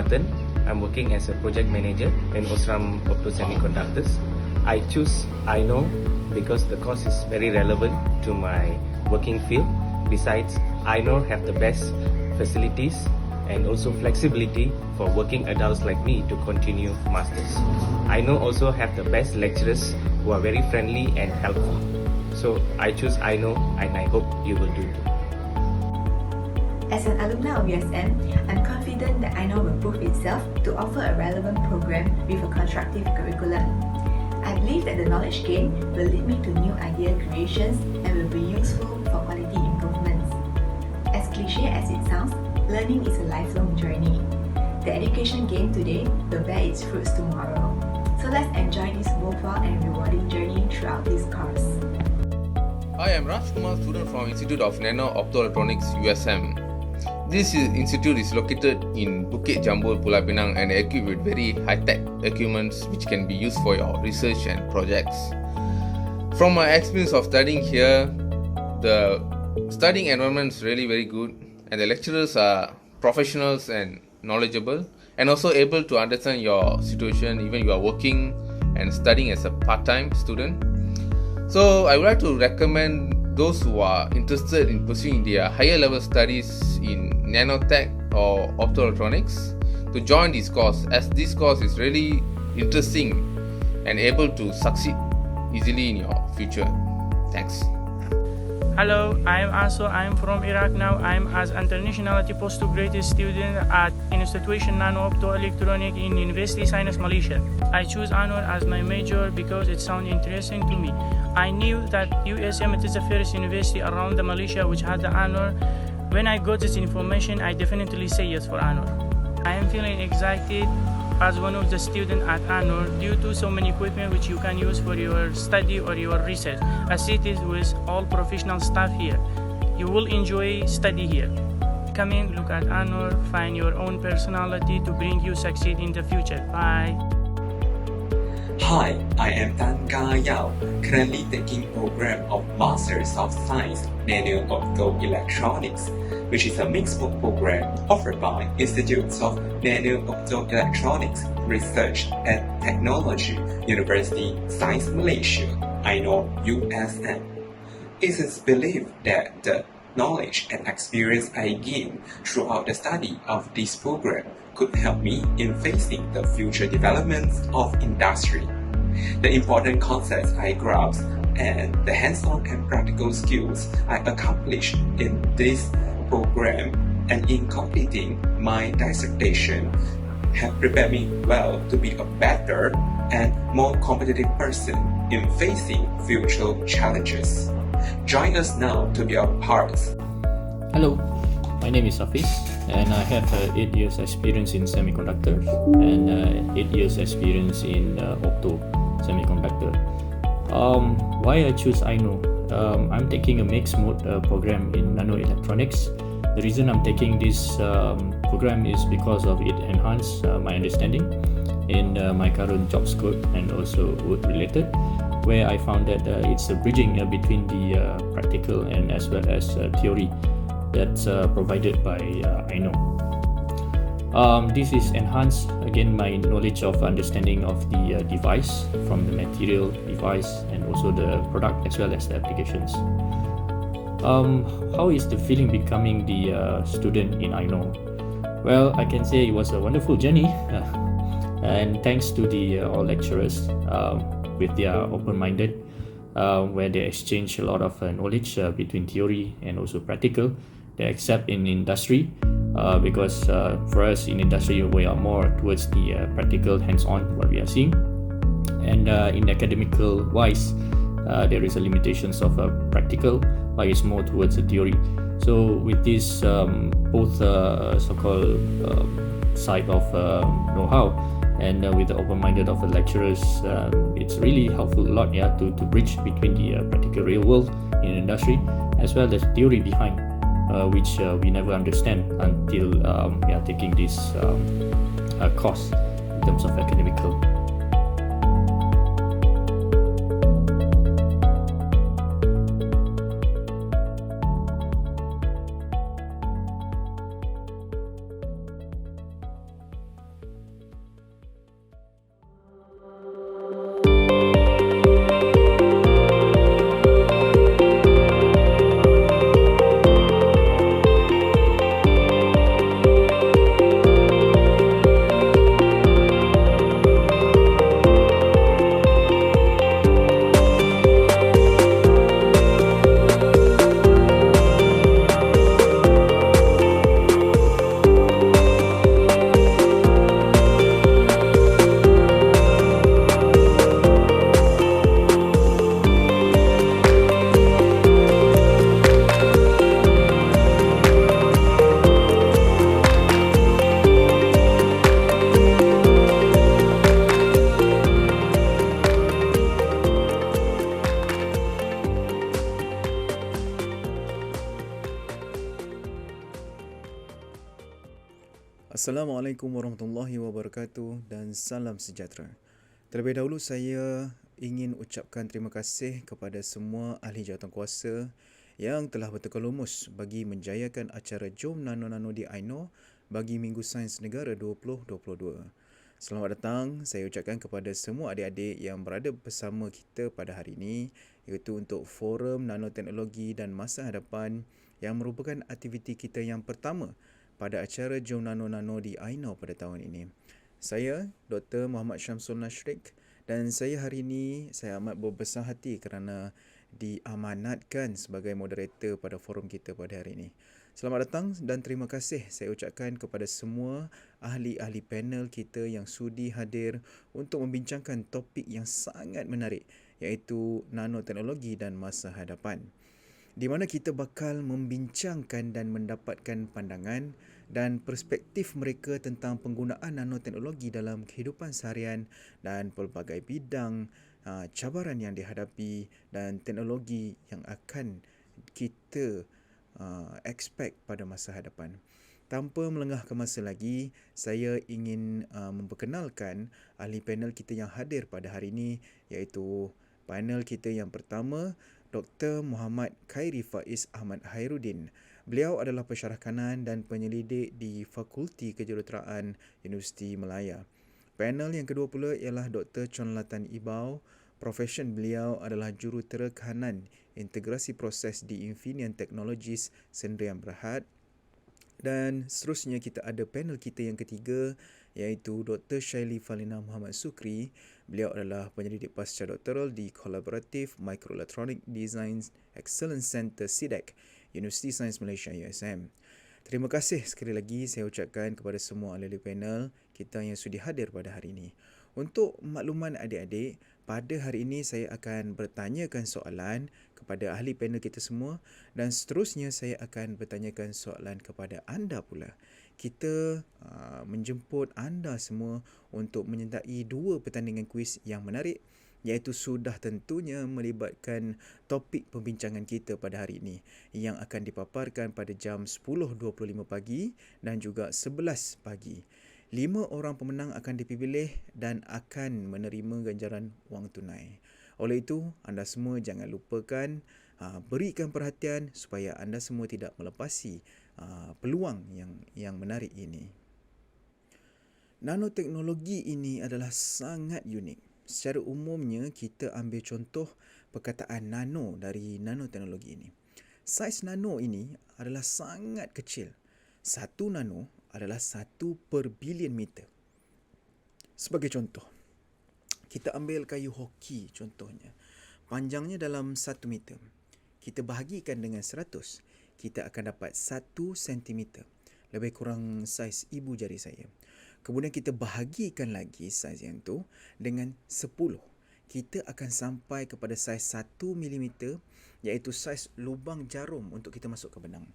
Nathan. I'm working as a project manager in Osram Opto Semiconductors. I choose INO because the course is very relevant to my working field. Besides, INO have the best facilities and also flexibility for working adults like me to continue masters. INO also have the best lecturers who are very friendly and helpful. So I choose INO and I hope you will do too. As an alumni of USM, I'm confident that INO will prove itself to offer a relevant program with a constructive curriculum. I believe that the knowledge gained will lead me to new idea creations and will be useful for quality improvements. As cliche as it sounds, learning is a lifelong journey. The education gained today will bear its fruits tomorrow. So let's enjoy this worthwhile and rewarding journey throughout this course. Hi, I'm Raj Kumar, student from Institute of Nano Optoelectronics, USM. This institute is located in Bukit Jambul, Pulau Pinang, and equipped with very high-tech equipments which can be used for your research and projects. From my experience of studying here, the studying environment is really very good, and the lecturers are professionals and knowledgeable, and also able to understand your situation even you are working and studying as a part-time student. So I would like to recommend those who are interested in pursuing their higher level studies in nanotech or optoelectronics to join this course, as this course is really interesting and able to succeed easily in your future. Thanks. Hello, I'm Aso. I'm from Iraq now. I'm as internationality postgraduate student at Institution Nano Optoelectronic in University Science Malaysia. I choose honor as my major because it sounds interesting to me. I knew that USM is the first university around the Malaysia which had the honor. When I got this information, I definitely say yes for honor. I am feeling excited as one of the students at honor due to so many equipment which you can use for your study or your research, as it is with all professional staff here. You will enjoy study here. Come in, look at honor, find your own personality to bring you succeed in the future. Bye. Hi, I am Tan Ga Yao, currently taking program of Masters of Science Nano Optoelectronics, which is a mixed program offered by Institutes of Nano Optoelectronics Research and Technology, University Science Malaysia, INO USM. It is believed that the knowledge and experience I gain throughout the study of this program could help me in facing the future developments of industry. The important concepts I grasp and the hands-on and practical skills I accomplish in this program and in completing my dissertation have prepared me well to be a better and more competitive person in facing future challenges. Join us now to be a part. Hello, my name is Hafiz and I have 8 years experience in semiconductors and 8 years experience in opto semiconductor. Why I choose INO? I'm taking a mixed mode program in nanoelectronics. The reason I'm taking this program is because of it enhance my understanding in my current job scope and also work related, where I found that it's a bridging between the practical and as well as theory that's provided by INO. This is enhanced again my knowledge of understanding of the device, from the material device and also the product as well as the applications. How is the feeling becoming the student in INO? Well, I can say it was a wonderful journey and thanks to the all lecturers with their open-minded where they exchange a lot of knowledge between theory and also practical. They accept in industry because for us in industry we are more towards the practical hands-on what we are seeing, and in academical wise there is a limitations of practical, but it's more towards the theory. So with this both so-called side of know-how and with the open-minded of the lecturers, it's really helpful a lot, yeah, to bridge between the practical real world in industry as well as theory behind which we never understand until we are taking this course in terms of academical. Assalamualaikum warahmatullahi wabarakatuh dan salam sejahtera. Terlebih dahulu saya ingin ucapkan terima kasih kepada semua ahli jawatankuasa yang telah bertekad-lumus bagi menjayakan acara Jom Nano-Nano di Aino bagi Minggu Sains Negara 2022. Selamat datang saya ucapkan kepada semua adik-adik yang berada bersama kita pada hari ini, iaitu untuk Forum Nanoteknologi dan Masa Hadapan yang merupakan aktiviti kita yang pertama pada acara Jom Nano-Nano di Aino pada tahun ini. Saya Dr. Muhammad Syamsul Nashrik dan saya hari ini saya amat berbesar hati kerana diamanatkan sebagai moderator pada forum kita pada hari ini. Selamat datang dan terima kasih saya ucapkan kepada semua ahli-ahli panel kita yang sudi hadir untuk membincangkan topik yang sangat menarik, iaitu nanoteknologi dan masa hadapan, di mana kita bakal membincangkan dan mendapatkan pandangan dan perspektif mereka tentang penggunaan nanoteknologi dalam kehidupan seharian dan pelbagai bidang, cabaran yang dihadapi dan teknologi yang akan kita expect pada masa hadapan. Tanpa melengahkan masa lagi, saya ingin memperkenalkan ahli panel kita yang hadir pada hari ini, iaitu panel kita yang pertama, Dr. Muhammad Khairi Faiz Ahmad Khairuddin. Beliau adalah pensyarah kanan dan penyelidik di Fakulti Kejuruteraan Universiti Malaya. Panel yang kedua pula ialah Dr. Chon Latan Ibau. Profession beliau adalah jurutera kanan integrasi proses di Infineon Technologies Sdn Bhd. Dan seterusnya kita ada panel kita yang ketiga, iaitu Dr. Shaili Falina Muhammad Sukri. Beliau adalah penyelidik pasca doktoral di Collaborative Microelectronic Design Excellence Center SIDEC, Universiti Sains Malaysia USM. Terima kasih sekali lagi saya ucapkan kepada semua ahli panel kita yang sudi hadir pada hari ini. Untuk makluman adik-adik, pada hari ini saya akan bertanyakan soalan kepada ahli panel kita semua dan seterusnya saya akan bertanyakan soalan kepada anda pula. Kita menjemput anda semua untuk menyertai dua pertandingan kuis yang menarik, iaitu sudah tentunya melibatkan topik pembincangan kita pada hari ini yang akan dipaparkan pada jam 10.25 pagi dan juga 11 pagi. 5 orang pemenang akan dipilih dan akan menerima ganjaran wang tunai. Oleh itu, anda semua jangan lupakan berikan perhatian supaya anda semua tidak melepasi peluang yang menarik ini. Nanoteknologi ini adalah sangat unik. Secara umumnya, kita ambil contoh perkataan nano dari nanoteknologi ini. Saiz nano ini adalah sangat kecil. 1 nano adalah 1/bilion meter. Sebagai contoh, kita ambil kayu hoki contohnya. Panjangnya dalam 1 meter. Kita bahagikan dengan 100, kita akan dapat 1 sentimeter. Lebih kurang saiz ibu jari saya. Kemudian kita bahagikan lagi saiz yang tu dengan 10. Kita akan sampai kepada saiz 1 milimeter, iaitu saiz lubang jarum untuk kita masuk ke benang.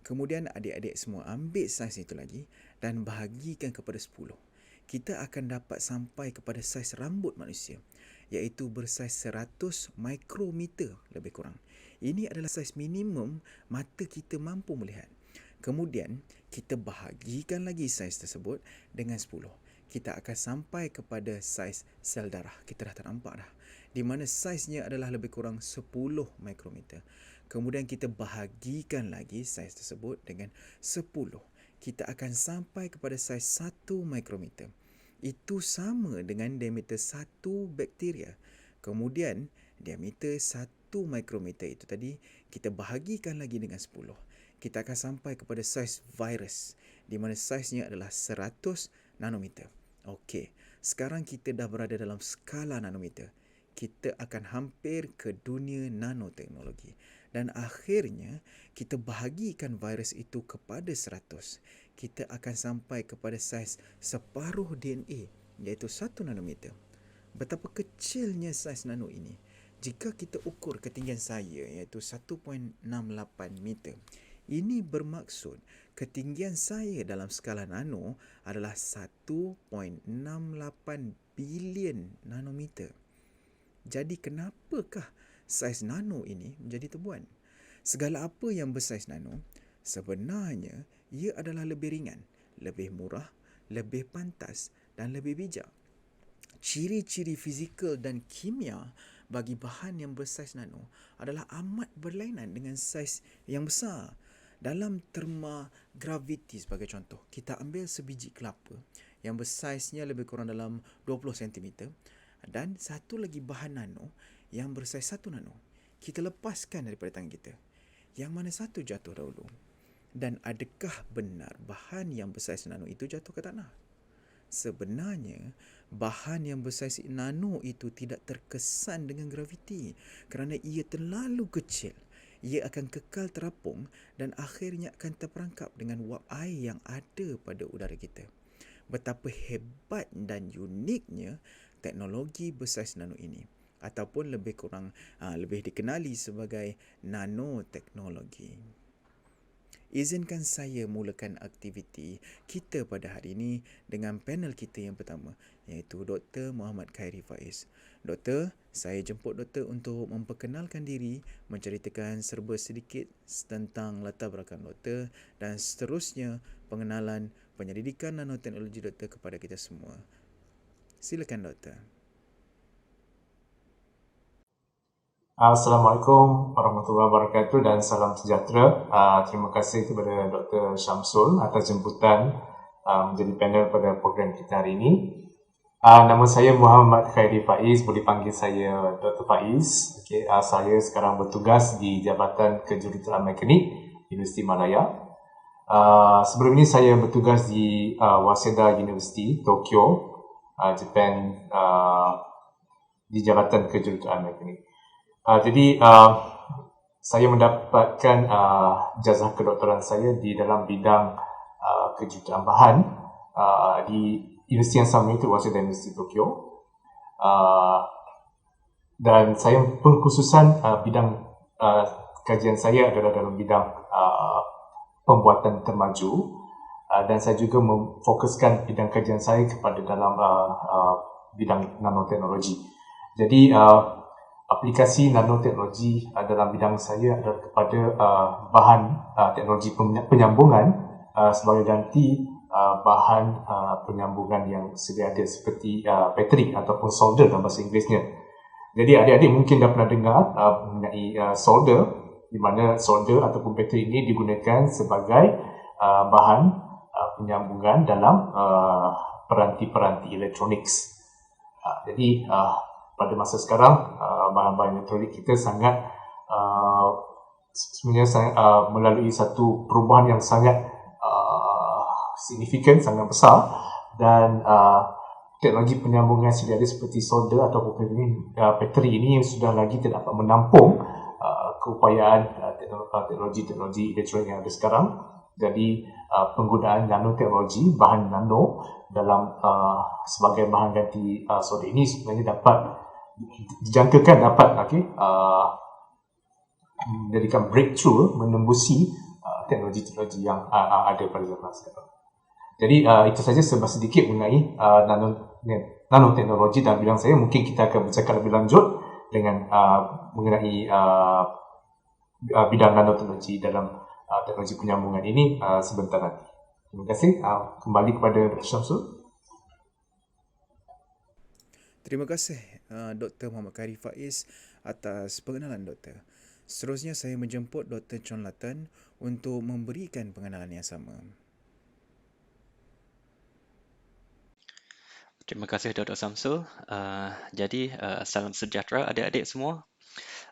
Kemudian adik-adik semua ambil saiz itu lagi dan bahagikan kepada 10. Kita akan dapat sampai kepada saiz rambut manusia, iaitu bersaiz 100 mikrometer lebih kurang. Ini adalah saiz minimum mata kita mampu melihat. Kemudian kita bahagikan lagi saiz tersebut dengan 10. Kita akan sampai kepada saiz sel darah. Kita dah tak nampak dah. Di mana saiznya adalah lebih kurang 10 mikrometer. Kemudian kita bahagikan lagi saiz tersebut dengan 10. Kita akan sampai kepada saiz 1 mikrometer. Itu sama dengan diameter 1 bakteria. Kemudian diameter 1 mikrometer itu tadi kita bahagikan lagi dengan 10. Kita akan sampai kepada saiz virus, di mana saiznya adalah 100 nanometer. Okey, sekarang kita dah berada dalam skala nanometer. Kita akan hampir ke dunia nanoteknologi. Dan akhirnya, kita bahagikan virus itu kepada 100. Kita akan sampai kepada saiz separuh DNA, iaitu 1 nanometer. Betapa kecilnya saiz nano ini. Jika kita ukur ketinggian saya, iaitu 1.68 meter, ini bermaksud ketinggian saya dalam skala nano adalah 1.68 bilion nanometer. Jadi kenapakah saiz nano ini menjadi tebuan? Segala apa yang bersaiz nano, sebenarnya ia adalah lebih ringan, lebih murah, lebih pantas dan lebih bijak. Ciri-ciri fizikal dan kimia bagi bahan yang bersaiz nano adalah amat berlainan dengan saiz yang besar. Dalam terma graviti sebagai contoh, kita ambil sebiji kelapa yang bersaiznya lebih kurang dalam 20 cm dan satu lagi bahan nano yang bersaiz 1 nano. Kita lepaskan daripada tangan kita. Yang mana satu jatuh dahulu? Dan adakah benar bahan yang bersaiz nano itu jatuh ke tanah? Sebenarnya, bahan yang bersaiz nano itu tidak terkesan dengan graviti kerana ia terlalu kecil. Ia akan kekal terapung dan akhirnya akan terperangkap dengan wap air yang ada pada udara kita. Betapa hebat dan uniknya teknologi bersaiz nano ini, ataupun lebih dikenali sebagai nanoteknologi. Izinkan saya mulakan aktiviti kita pada hari ini dengan panel kita yang pertama, iaitu Dr. Muhammad Khairi Faiz. Doktor, saya jemput doktor untuk memperkenalkan diri, menceritakan serba sedikit tentang latar belakang doktor dan seterusnya pengenalan penyelidikan nanoteknologi doktor kepada kita semua. Silakan doktor. Assalamualaikum warahmatullahi wabarakatuh dan salam sejahtera. Terima kasih kepada Dr. Syamsul atas jemputan menjadi panel pada program kita hari ini. Nama saya Muhammad Khairi Faiz, boleh panggil saya Dr. Faiz. Okay, saya sekarang bertugas di Jabatan Kejuruteraan Mekanik Universiti Malaya. Sebelum ini saya bertugas di Waseda University, Tokyo, Japan, di Jabatan Kejuruteraan Mekanik. Jadi saya mendapatkan jazah kedoktoran saya di dalam bidang kejuruteraan bahan di universiti yang sama, itu Waseda University Tokyo, dan saya pengkhususan bidang kajian saya adalah dalam bidang pembuatan termaju, dan saya juga memfokuskan bidang kajian saya kepada dalam bidang nanoteknologi. Jadi aplikasi nanoteknologi dalam bidang saya adalah kepada bahan teknologi penyambungan sebagai ganti bahan penyambungan yang sedia ada seperti bateri ataupun solder dalam bahasa Inggerisnya. Jadi adik-adik mungkin dah pernah dengar mengenai solder, di mana solder ataupun bateri ini digunakan sebagai bahan penyambungan dalam peranti-peranti elektronik. Jadi pada masa sekarang bahan-bahan elektronik kita sangat melalui satu perubahan yang sangat signifikan, sangat besar, dan teknologi penyambungan sedia ada seperti solder ataupun bateri ini sudah lagi tidak dapat menampung keupayaan teknologi elektronik yang ada sekarang. Jadi penggunaan nanoteknologi, bahan nano dalam sebagai bahan ganti solder ini sebenarnya dapat dijangkakan dapat menjadikan breakthrough, menembusi teknologi-teknologi yang ada pada zaman sekarang. Jadi itu saja serba sedikit mengenai nanoteknologi dalam bidang saya. Mungkin kita akan bercakap lebih lanjut dengan mengenai bidang nanoteknologi dalam teknologi penyambungan ini sebentar nanti. Terima kasih. Kembali kepada Dr. Syamsul. Terima kasih Dr. Muhammad Khairi Faiz atas pengenalan doktor. Seterusnya saya menjemput Dr. Chon Latan untuk memberikan pengenalan yang sama. Terima kasih Dr. Samsul. Salam sejahtera adik-adik semua.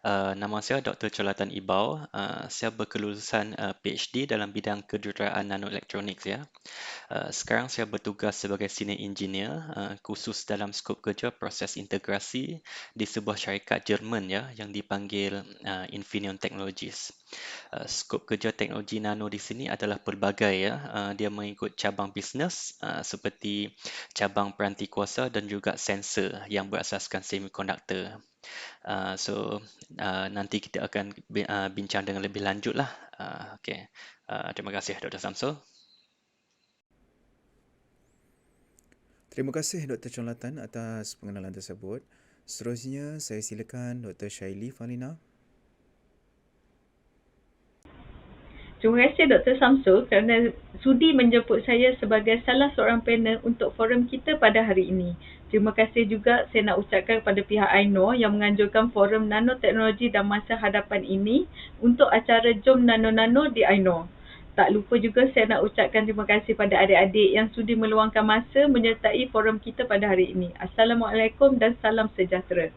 Nama saya Dr. Cholatan Ibau. Saya berkelulusan PhD dalam bidang kejuruteraan nanoelektronik. Sekarang saya bertugas sebagai senior engineer khusus dalam skop kerja proses integrasi di sebuah syarikat Jerman yang dipanggil Infineon Technologies. Skop kerja teknologi nano di sini adalah pelbagai. Dia mengikut cabang bisnes seperti cabang peranti kuasa dan juga sensor yang berasaskan semikonduktor. Nanti kita akan bincang dengan lebih lanjut lah. Terima kasih Dr. Samsul. Terima kasih Dr. Chon Latan atas pengenalan tersebut. Seterusnya saya silakan Dr. Shaili Falina. Terima kasih Dr. Samsul kerana sudi menjemput saya sebagai salah seorang panel untuk forum kita pada hari ini. Terima kasih juga saya nak ucapkan kepada pihak Aino yang menganjurkan forum nanoteknologi dan masa hadapan ini untuk acara Jom Nano-Nano di Aino. Tak lupa juga saya nak ucapkan terima kasih pada adik-adik yang sudi meluangkan masa menyertai forum kita pada hari ini. Assalamualaikum dan salam sejahtera.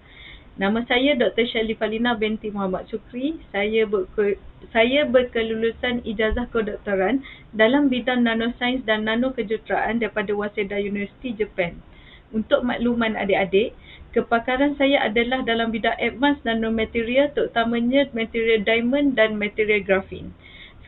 Nama saya Dr. Shirley Falina binti Muhammad Syukri. Saya berkelulusan ijazah kedoktoran dalam bidang nanosains dan nanokejuruteraan daripada Waseda University, Jepun. Untuk makluman adik-adik, kepakaran saya adalah dalam bidang advanced nanomaterial, terutamanya material diamond dan material grafin.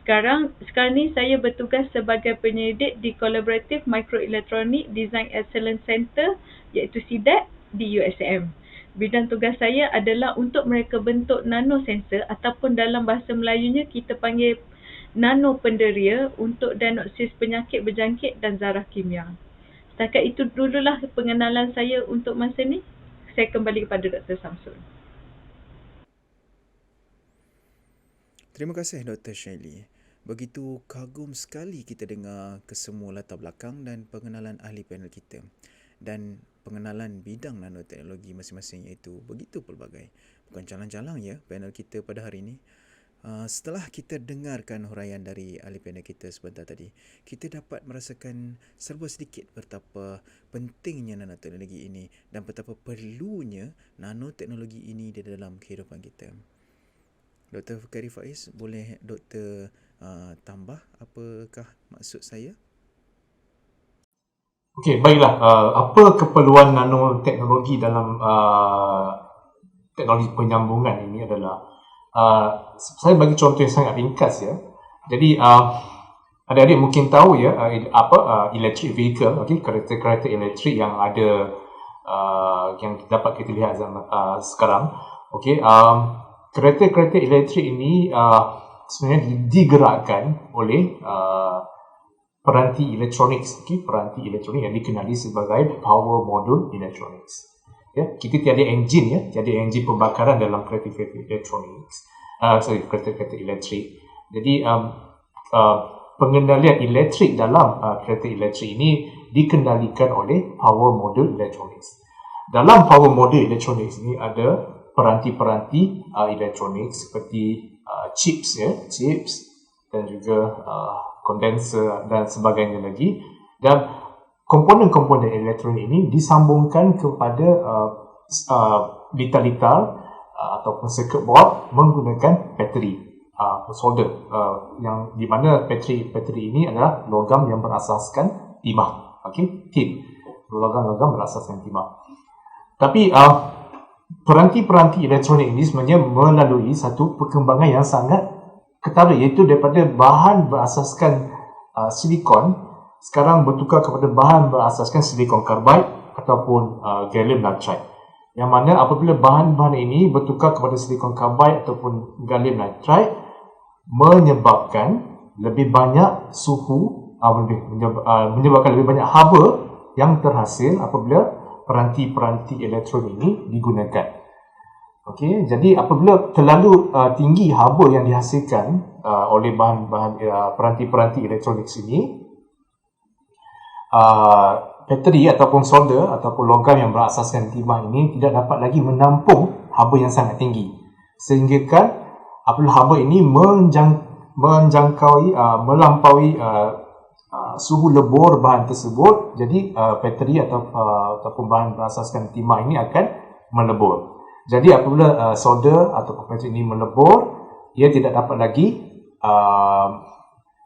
Sekarang ni saya bertugas sebagai penyelidik di Collaborative Microelectronic Design Excellence Center iaitu CDEC di USM. Bidang tugas saya adalah untuk mereka bentuk nanosensor ataupun dalam bahasa Melayunya kita panggil nano penderia untuk diagnosis penyakit berjangkit dan zarah kimia. Setakat itu dululah pengenalan saya untuk masa ni. Saya kembali kepada Dr. Samsul. Terima kasih Dr. Shirley. Begitu kagum sekali kita dengar kesemua latar belakang dan pengenalan ahli panel kita. Dan pengenalan bidang nanoteknologi masing-masing iaitu begitu pelbagai. Bukan calang-calang ya panel kita pada hari ini. Setelah kita dengarkan huraian dari ahli panel kita sebentar tadi, kita dapat merasakan serba sedikit betapa pentingnya nanoteknologi ini dan betapa perlunya nanoteknologi ini di dalam kehidupan kita. Dr. Fakari Faiz, boleh Dr. Tambah apakah maksud saya? Okey, baiklah. Apa keperluan nanoteknologi dalam teknologi penyambungan ini adalah saya bagi contoh yang sangat ringkas ya. Jadi adik-adik mungkin tahu ya electric vehicle, okey, kereta-kereta elektrik yang ada yang dapat kita lihat sekarang. Okey, kereta-kereta elektrik ini sebenarnya digerakkan oleh peranti elektronik, peranti elektronik yang dikenali sebagai power module electronics. Ya, kita tiada enjin tiada enjin pembakaran dalam kereta-kereta kereta-kereta elektrik. Jadi pengendalian elektrik dalam kereta elektrik ini dikendalikan oleh power module electronics. Dalam power module electronics ini ada peranti-peranti elektronik seperti chips dan juga kondenser dan sebagainya lagi, dan komponen-komponen elektronik ini disambungkan kepada litar-litar ataupun circuit board menggunakan bateri solder yang di mana bateri ini adalah logam yang berasaskan timah, okey, tin, logam berasaskan timah. Tapi peranti-peranti elektronik ini sebenarnya melalui satu perkembangan yang sangat ketara, iaitu daripada bahan berasaskan silikon sekarang bertukar kepada bahan berasaskan silikon karbid ataupun gallium nitride. Yang mana apabila bahan-bahan ini bertukar kepada silikon karbid ataupun gallium nitride menyebabkan lebih banyak suhu, menyebabkan lebih banyak haba yang terhasil apabila peranti-peranti elektronik ini digunakan. Okey, jadi apabila terlalu tinggi haba yang dihasilkan oleh bahan-bahan peranti-peranti elektronik ini, bateri ataupun solder ataupun logam yang berasaskan timah ini tidak dapat lagi menampung haba yang sangat tinggi, sehingga kan apabila haba ini melampaui suhu lebur bahan tersebut, jadi bateri ataupun bahan berasaskan timah ini akan melebur. Jadi apabila solder atau bateri ini melebur, ia tidak dapat lagi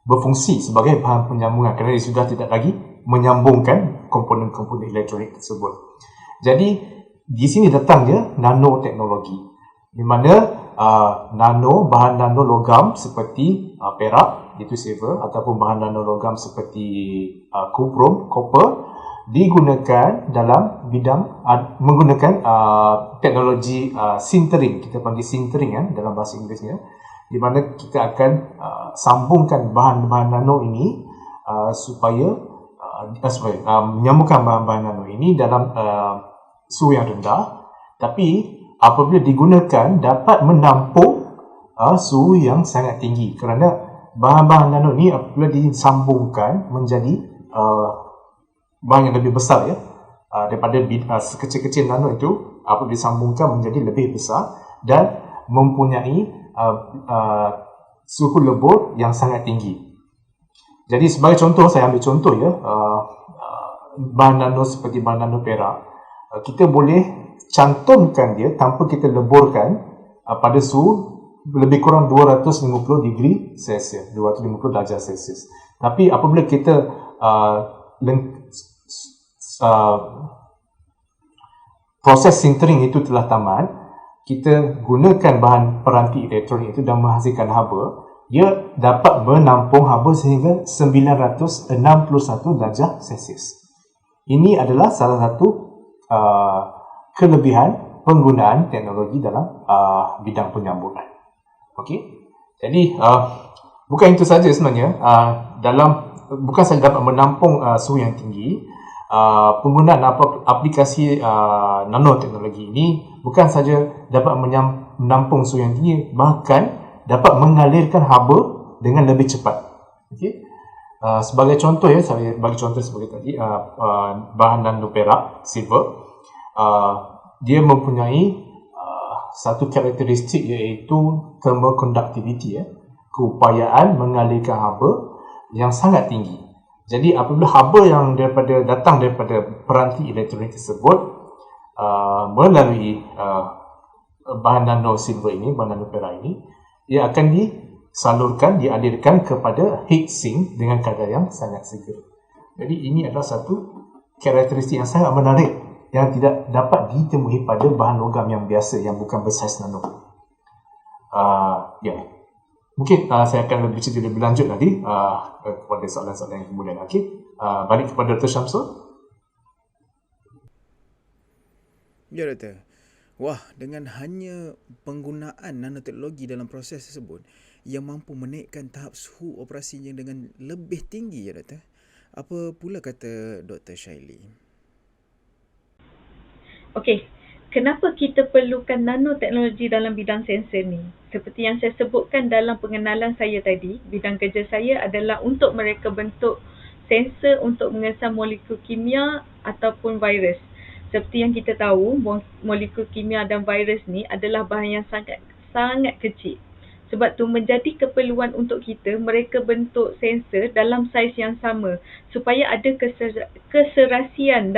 berfungsi sebagai bahan penyambungan kerana ia sudah tidak lagi menyambungkan komponen-komponen elektronik tersebut. Jadi di sini datangnya nanoteknologi, di mana bahan nano logam seperti perak, iaitu silver, ataupun bahan nano logam seperti copper digunakan dalam bidang menggunakan teknologi sintering, kita panggil sintering dalam bahasa Inggerisnya, di mana kita akan sambungkan bahan-bahan nano ini supaya menyambungkan bahan-bahan nano ini dalam suhu yang rendah, tapi apabila digunakan dapat menampung suhu yang sangat tinggi, kerana bahan-bahan nano ni apabila disambungkan menjadi bahan yang lebih besar ya, daripada sekecil-kecil nano itu apabila disambungkan menjadi lebih besar dan mempunyai suhu lebur yang sangat tinggi. Jadi sebagai contoh, saya ambil contoh ya, bahan nano seperti bahan nano perak, kita boleh cantumkan dia tanpa kita leburkan pada suhu lebih kurang 250 degree Celsius, 250 darjah Celsius. Tapi apabila kita proses sintering itu telah tamat, kita gunakan bahan peranti elektronik itu dan menghasilkan haba, dia dapat menampung haba sehingga 961 darjah Celsius. Ini adalah salah satu kelebihan penggunaan teknologi dalam bidang penyamburan. Okey. Jadi bukan itu saja sebenarnya, bukan saja dapat menampung suhu yang tinggi, penggunaan aplikasi nanoteknologi ini bukan saja dapat menampung suhu yang tinggi, bahkan dapat mengalirkan haba dengan lebih cepat. Okey. Sebagai contoh ya, saya bagi contoh sebagai tadi, bahan nano perak, silver, dia mempunyai satu karakteristik iaitu thermal conductivity ya, keupayaan mengalirkan haba yang sangat tinggi. Jadi apabila haba yang datang daripada peranti elektronik tersebut melalui bahan nano silver ini, bahan nano perak ini, ia akan dialirkan kepada heat sink dengan kadar yang sangat segera. Jadi ini adalah satu karakteristik yang sangat menarik yang tidak dapat ditemui pada bahan logam yang biasa yang bukan bersaiz nano. Mungkin saya akan bercerita lebih lanjut nanti kepada soalan-soalan yang kemudian. Balik kepada Dr. Syamsul. Ya, Doktor. Wah, dengan hanya penggunaan nanoteknologi dalam proses tersebut yang mampu menaikkan tahap suhu operasinya dengan lebih tinggi ya, Doktor. Apa pula kata Dr. Shaili? Okey, kenapa kita perlukan nanoteknologi dalam bidang sensor ni? Seperti yang saya sebutkan dalam pengenalan saya tadi, bidang kerja saya adalah untuk mereka bentuk sensor untuk mengesan molekul kimia ataupun virus. Seperti yang kita tahu, molekul kimia dan virus ni adalah bahan yang sangat kecil. Sebab tu menjadi keperluan untuk kita mereka bentuk sensor dalam saiz yang sama supaya ada keserasian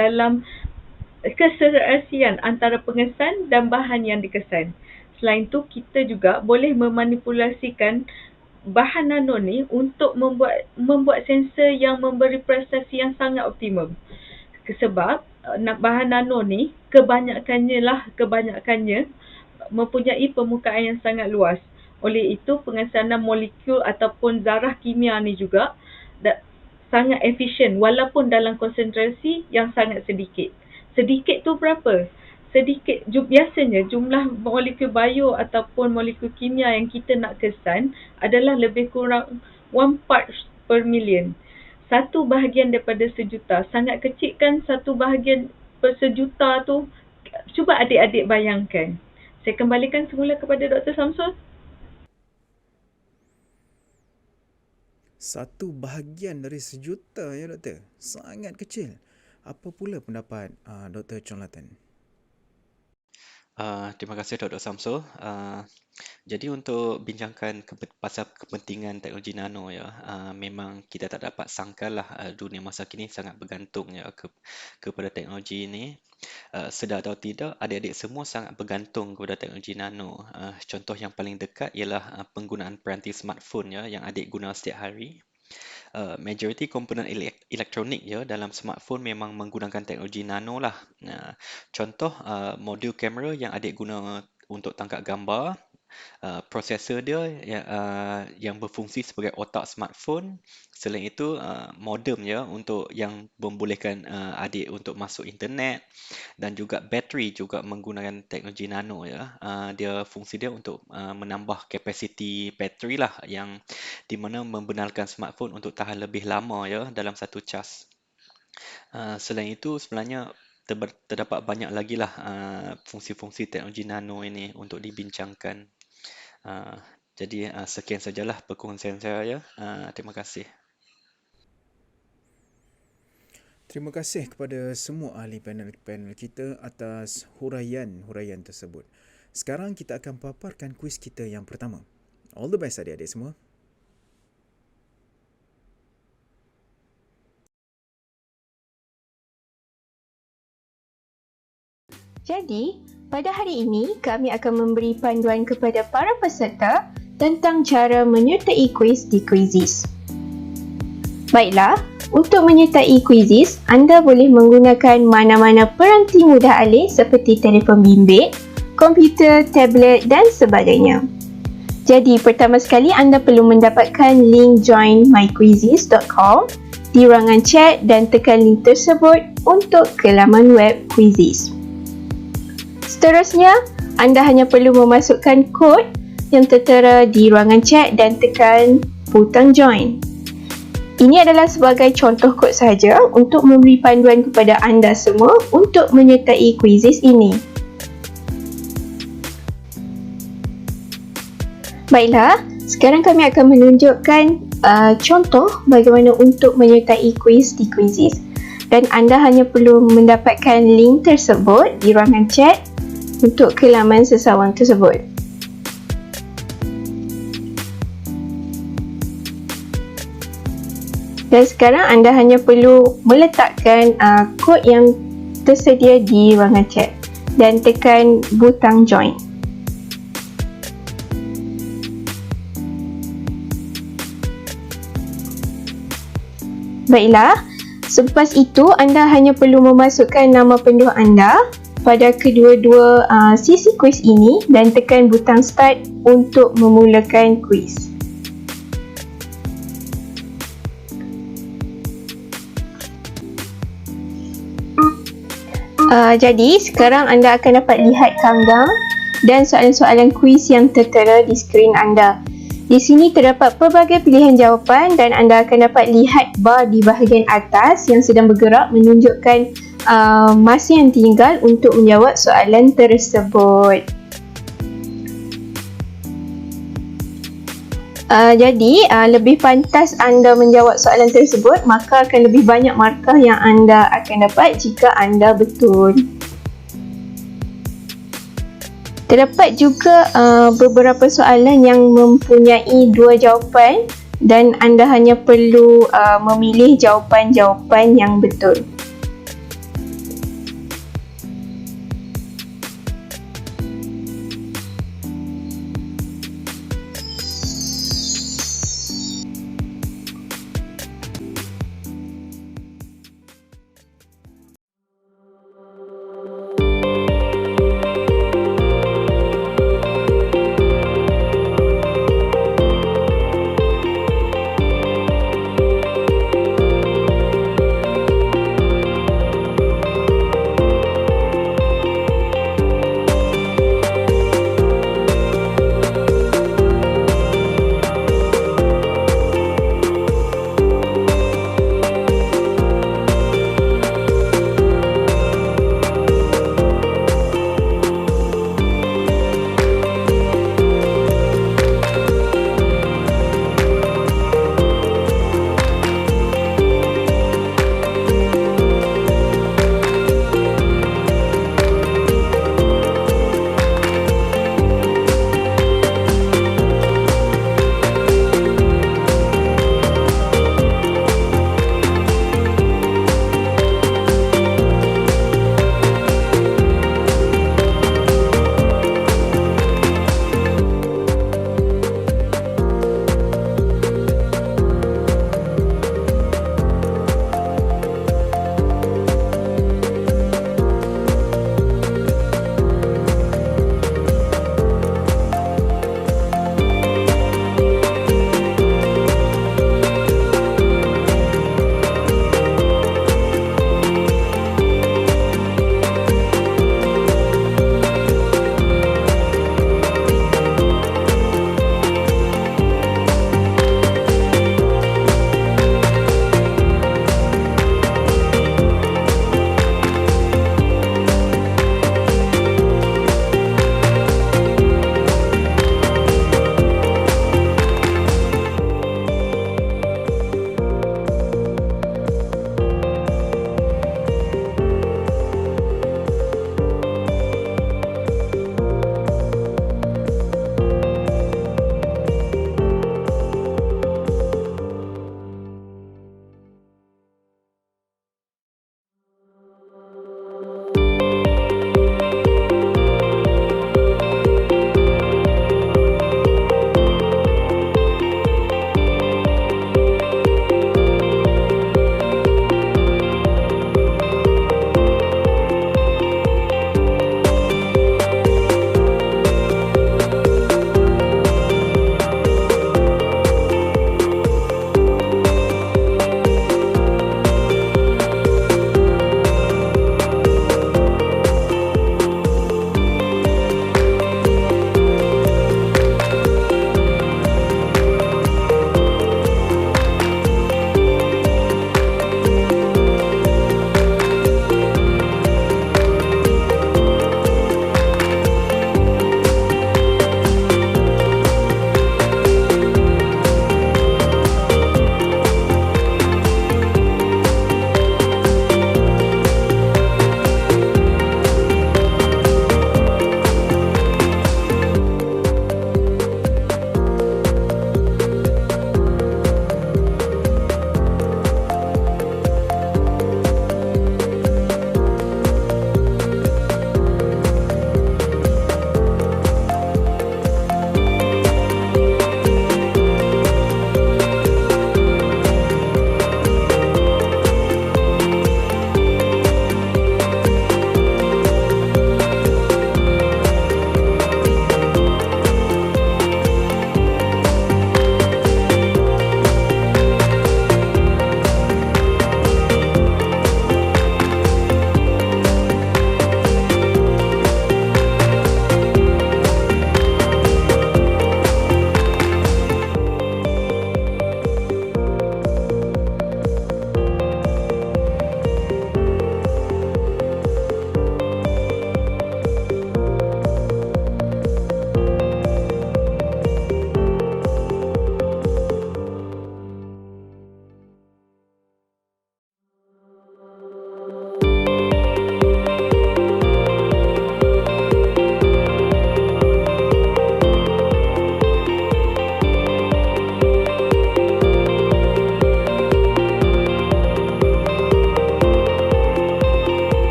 antara pengesan dan bahan yang dikesan. Selain tu, kita juga boleh memanipulasikan bahan nano ni untuk membuat sensor yang memberi prestasi yang sangat optimum. Sebab bahan nano ni kebanyakannya mempunyai permukaan yang sangat luas. Oleh itu, pengesanan molekul ataupun zarah kimia ni juga sangat efisien walaupun dalam konsentrasi yang sangat sedikit. Sedikit tu berapa? Biasanya jumlah molekul bio ataupun molekul kimia yang kita nak kesan adalah lebih kurang 1 part per million. 1 bahagian daripada sejuta. Sangat kecil kan 1 bahagian per sejuta tu? Cuba adik-adik bayangkan. Saya kembalikan semula kepada Dr. Samsul. 1 bahagian dari sejuta ya, Doktor. Sangat kecil. Apa pula pendapat Dr. Jonathan? Terima kasih Dr. Samsul. Jadi untuk bincangkan pasal kepentingan teknologi nano ya, memang kita tak dapat sangkalah dunia masa kini sangat bergantung ya kepada teknologi ini. Sedar atau tidak, adik-adik semua sangat bergantung kepada teknologi nano. Contoh yang paling dekat ialah penggunaan peranti smartphone ya yang adik guna setiap hari. Majoriti komponen elektronik ya dalam smartphone memang menggunakan teknologi nano lah. Contoh modul kamera yang adik guna untuk tangkap gambar, prosesor dia yang berfungsi sebagai otak smartphone. Selain itu modem ya untuk yang membolehkan adik untuk masuk internet, dan juga bateri juga menggunakan teknologi nano ya. Dia fungsi dia untuk menambah kapasiti bateri lah, yang di mana membenarkan smartphone untuk tahan lebih lama ya dalam satu cas. Selain itu sebenarnya terdapat banyak lagi lah fungsi-fungsi teknologi nano ini untuk dibincangkan. Jadi sekian sajalah perkongsian saya. Terima kasih. Terima kasih kepada semua ahli panel kita atas huraian tersebut. Sekarang kita akan paparkan kuis kita yang pertama. All the best adik-adik semua. Jadi, pada hari ini kami akan memberi panduan kepada para peserta tentang cara menyertai kuis di Quizizz. Baiklah, untuk menyertai Quizizz, anda boleh menggunakan mana-mana peranti mudah alih seperti telefon bimbit, komputer, tablet dan sebagainya. Jadi, pertama sekali anda perlu mendapatkan link joinmyquizizz.com di ruangan chat dan tekan link tersebut untuk ke laman web Quizizz. Seterusnya, anda hanya perlu memasukkan kod yang tertera di ruangan chat dan tekan butang join. Ini adalah sebagai contoh kod sahaja untuk memberi panduan kepada anda semua untuk menyertai Quizizz ini. Baiklah, sekarang kami akan menunjukkan contoh bagaimana untuk menyertai kuis di Quizizz. Dan anda hanya perlu mendapatkan link tersebut di ruangan chat untuk ke laman sesawang tersebut. Dan sekarang anda hanya perlu meletakkan kod yang tersedia di ruangan chat dan tekan butang join. Baiklah, selepas itu anda hanya perlu memasukkan nama penduh anda pada kedua-dua sesi kuis ini dan tekan butang start untuk memulakan kuis. Jadi, sekarang anda akan dapat lihat countdown dan soalan-soalan kuis yang tertera di skrin anda. Di sini terdapat pelbagai pilihan jawapan dan anda akan dapat lihat bar di bahagian atas yang sedang bergerak menunjukkan masa yang tinggal untuk menjawab soalan tersebut. Jadi, lebih pantas anda menjawab soalan tersebut, maka akan lebih banyak markah yang anda akan dapat jika anda betul. Terdapat juga beberapa soalan yang mempunyai dua jawapan dan anda hanya perlu memilih jawapan-jawapan yang betul.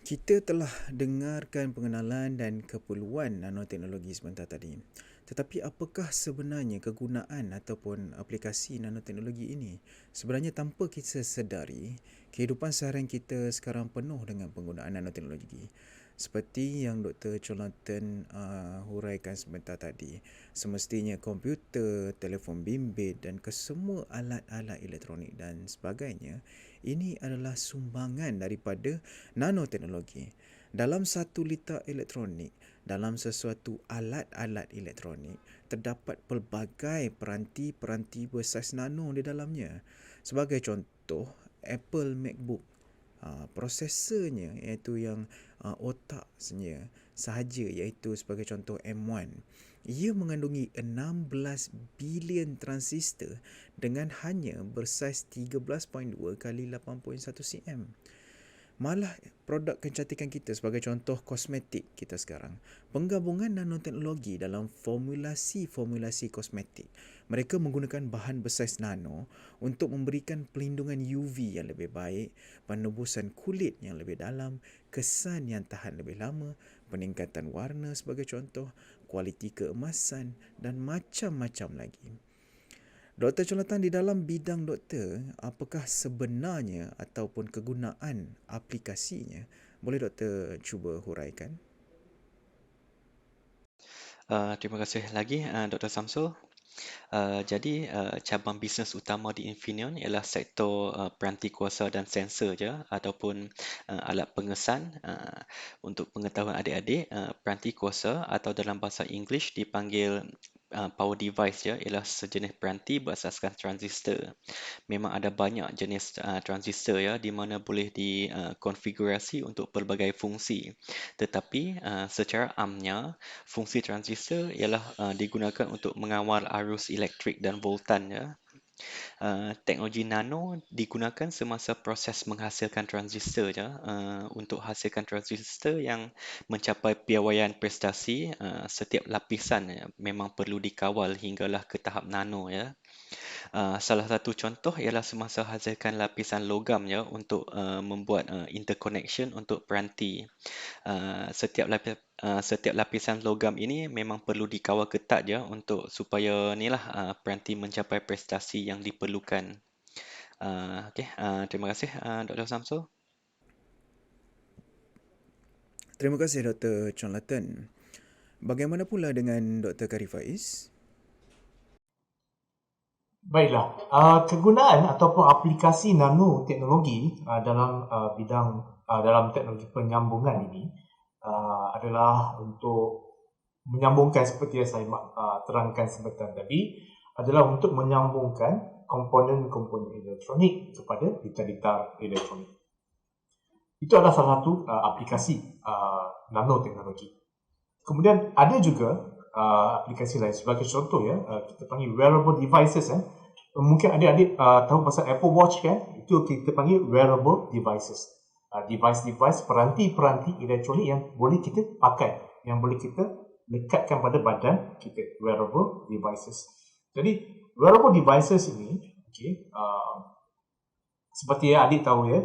Kita telah dengarkan pengenalan dan keperluan nanoteknologi sebentar tadi. Tetapi apakah sebenarnya kegunaan ataupun aplikasi nanoteknologi ini? Sebenarnya tanpa kita sedari, kehidupan seharian kita sekarang penuh dengan penggunaan nanoteknologi. Seperti yang Dr. Jonathan huraikan sebentar tadi, semestinya komputer, telefon bimbit dan kesemua alat-alat elektronik dan sebagainya, ini adalah sumbangan daripada nanoteknologi. Dalam 1 liter elektronik, dalam sesuatu alat-alat elektronik, terdapat pelbagai peranti-peranti bersaiz nano di dalamnya. Sebagai contoh, Apple MacBook, prosesornya iaitu yang otaknya sahaja iaitu sebagai contoh M1. Ia mengandungi 16 bilion transistor dengan hanya bersaiz 13.2 kali 8.1 cm. Malah produk kecantikan kita sebagai contoh kosmetik kita sekarang, penggabungan nanoteknologi dalam formulasi kosmetik. Mereka menggunakan bahan bersaiz nano untuk memberikan pelindungan UV yang lebih baik, penebusan kulit yang lebih dalam, kesan yang tahan lebih lama, peningkatan warna sebagai contoh, kualiti keemasan dan macam-macam lagi. Dr. Jonathan, di dalam bidang doktor, apakah sebenarnya ataupun kegunaan aplikasinya? Boleh doktor cuba huraikan? Terima kasih lagi Dr. Samsul. Jadi cabang bisnes utama di Infineon ialah sektor peranti kuasa dan sensor je ataupun alat pengesan. Untuk pengetahuan adik-adik, peranti kuasa atau dalam bahasa Inggeris dipanggil power device je, ialah sejenis peranti berasaskan transistor. Memang ada banyak jenis transistor ya, di mana boleh dikonfigurasi untuk pelbagai fungsi. Tetapi secara amnya, fungsi transistor ialah digunakan untuk mengawal arus elektrik dan voltan ya. Teknologi nano digunakan semasa proses menghasilkan transistor je, untuk hasilkan transistor yang mencapai piawaian prestasi. Setiap lapisan memang perlu dikawal hinggalah ke tahap nano ya. Salah satu contoh ialah semasa hasilkan lapisan logam ya untuk membuat interconnection untuk peranti. Setiap lapisan logam ini memang perlu dikawal ketat ya untuk supaya peranti mencapai prestasi yang diperlukan. Terima kasih Dr. Samsul. Terima kasih Dr. Jonathan. Bagaimana pula dengan Dr. Kari Faiz? Baiklah, kegunaan ataupun aplikasi nanoteknologi dalam bidang dalam teknologi penyambungan ini adalah untuk menyambungkan seperti yang saya terangkan sebentar tadi, adalah untuk menyambungkan komponen-komponen elektronik kepada gitar-gitar elektronik. Itu adalah salah satu aplikasi nanoteknologi. Kemudian ada juga aplikasi lain. Sebagai contoh ya, kita panggil wearable devices. Mungkin adik-adik tahu pasal Apple Watch kan? Itu kita panggil wearable devices. Device-device, peranti-peranti elektronik yang boleh kita pakai, yang boleh kita lekatkan pada badan kita. Wearable devices. Jadi wearable devices ini, seperti yang adik tahu ya,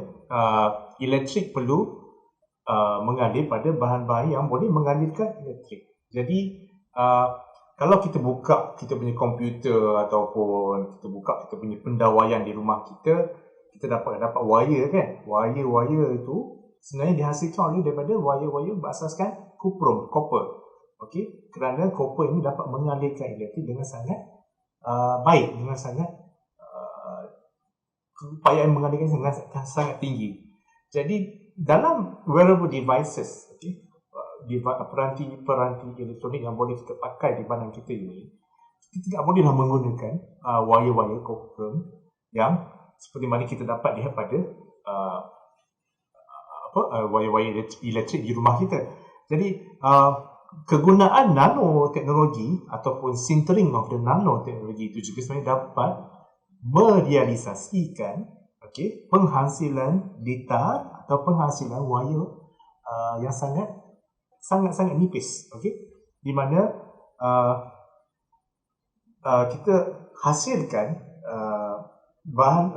elektrik perlu mengalir pada bahan-bahan yang boleh mengalirkan elektrik. Jadi kalau kita buka kita punya komputer ataupun kita buka kita punya pendawaian di rumah kita, kita dapat wire kan. Wire itu sebenarnya dihasilkan oleh daripada wire-wire berasaskan copper. Okey, kerana copper ini dapat mengalirkan elektrik dengan sangat baik, dengan sangat keupayaan mengalirkan sangat tinggi. Jadi dalam wearable devices, peranti elektronik yang boleh kita pakai di badan kita ini, kita tidak bolehlah menggunakan wire-wire copper yang seperti mana kita dapat lihat pada wire-wire elektrik di rumah kita. Jadi kegunaan nanoteknologi ataupun sintering of the nanoteknologi itu juga sebenarnya dapat merealisasikan penghasilan data atau penghasilan wire yang sangat nipis, di mana kita hasilkan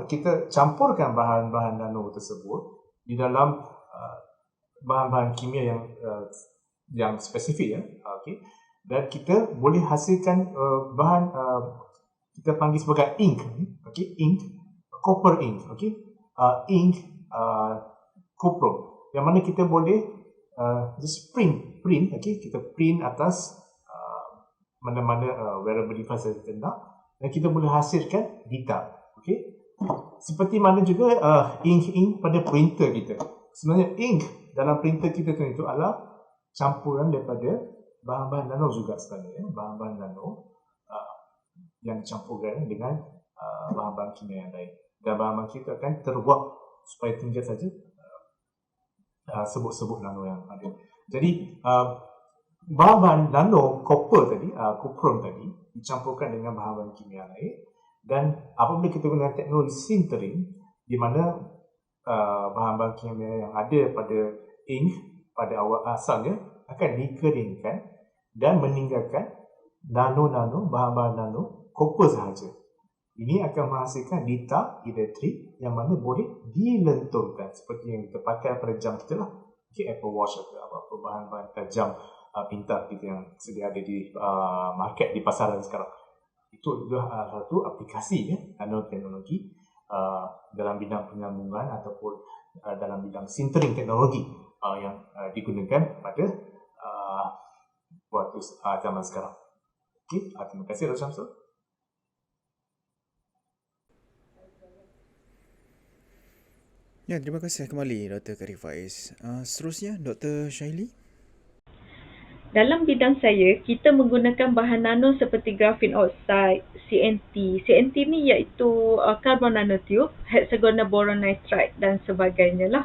kita campurkan bahan-bahan nano tersebut di dalam bahan-bahan kimia yang spesifik ya. Okey. Dan kita boleh hasilkan bahan kita panggil sebagai ink. Okey, ink, copper ink. Okey. Ink copro. Yang mana kita boleh just print. Okey, kita print atas mana-mana wearable device yang kita nak, dan kita boleh hasilkan data. Okey. Seperti mana juga ink pada printer kita. Sebenarnya ink dalam printer kita itu adalah campuran daripada bahan-bahan nano juga sebenarnya. Bahan-bahan nano yang dicampurkan dengan bahan-bahan kimia yang lain. Dan bahan-bahan kita akan terbuat supaya tinggal saja sebut-sebut nano yang ada. Jadi bahan-bahan nano copper tadi, cuprum tadi dicampurkan dengan bahan-bahan kimia lain, dan apabila kita gunakan teknologi sintering di mana bahan-bahan kimia yang ada pada ink pada awal asalnya akan dikeringkan dan meninggalkan nano-nano, bahan-bahan nano copper sahaja. Ini akan menghasilkan data elektrik yang mana boleh dilenturkan seperti yang kita pakai pada jam kita lah. Okay, Apple Watch atau apa-apa bahan-bahan jam pintar kita yang sedia ada di market, di pasaran sekarang. Itu adalah satu aplikasi nanoteknologi dalam bidang penyambungan ataupun dalam bidang sintering teknologi yang digunakan pada waktu zaman sekarang. Okey, terima kasih Dr. Syamsul. Ya, terima kasih kembali Dr. Karif Faiz. Seterusnya Dr. Shaili. Dalam bidang saya, kita menggunakan bahan nano seperti graphene oxide, CNT. CNT ni iaitu carbon nanotube, hexagonal boron nitride dan sebagainya lah.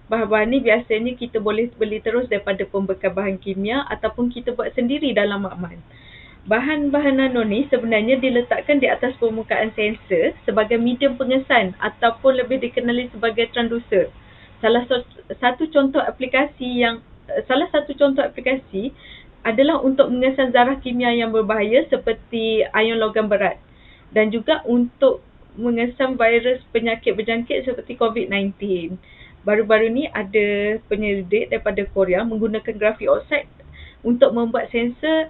Bahan-bahan ni biasanya kita boleh beli terus daripada pembekal bahan kimia ataupun kita buat sendiri dalam makmal. Bahan-bahan nano ni sebenarnya diletakkan di atas permukaan sensor sebagai medium pengesan ataupun lebih dikenali sebagai transducer. Salah satu contoh aplikasi adalah untuk mengesan zarah kimia yang berbahaya seperti ion logam berat, dan juga untuk mengesan virus penyakit berjangkit seperti COVID-19. Baru-baru ni ada penyelidik daripada Korea menggunakan graphene oxide untuk membuat sensor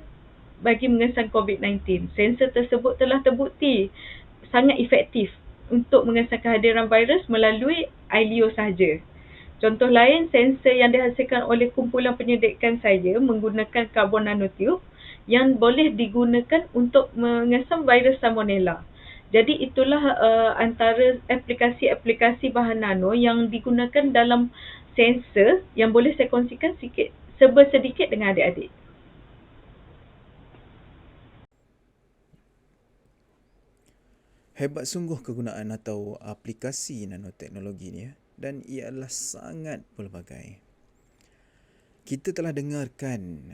bagi mengesan COVID-19. Sensor tersebut telah terbukti sangat efektif untuk mengesan kehadiran virus melalui ILEO sahaja. Contoh lain, sensor yang dihasilkan oleh kumpulan penyelidikan saya menggunakan karbon nanotube yang boleh digunakan untuk mengesan virus salmonella. Jadi itulah antara aplikasi-aplikasi bahan nano yang digunakan dalam sensor yang boleh saya kongsikan sedikit dengan adik-adik. Hebat sungguh kegunaan atau aplikasi nanoteknologi ni ya. Dan ia adalah sangat pelbagai. Kita telah dengarkan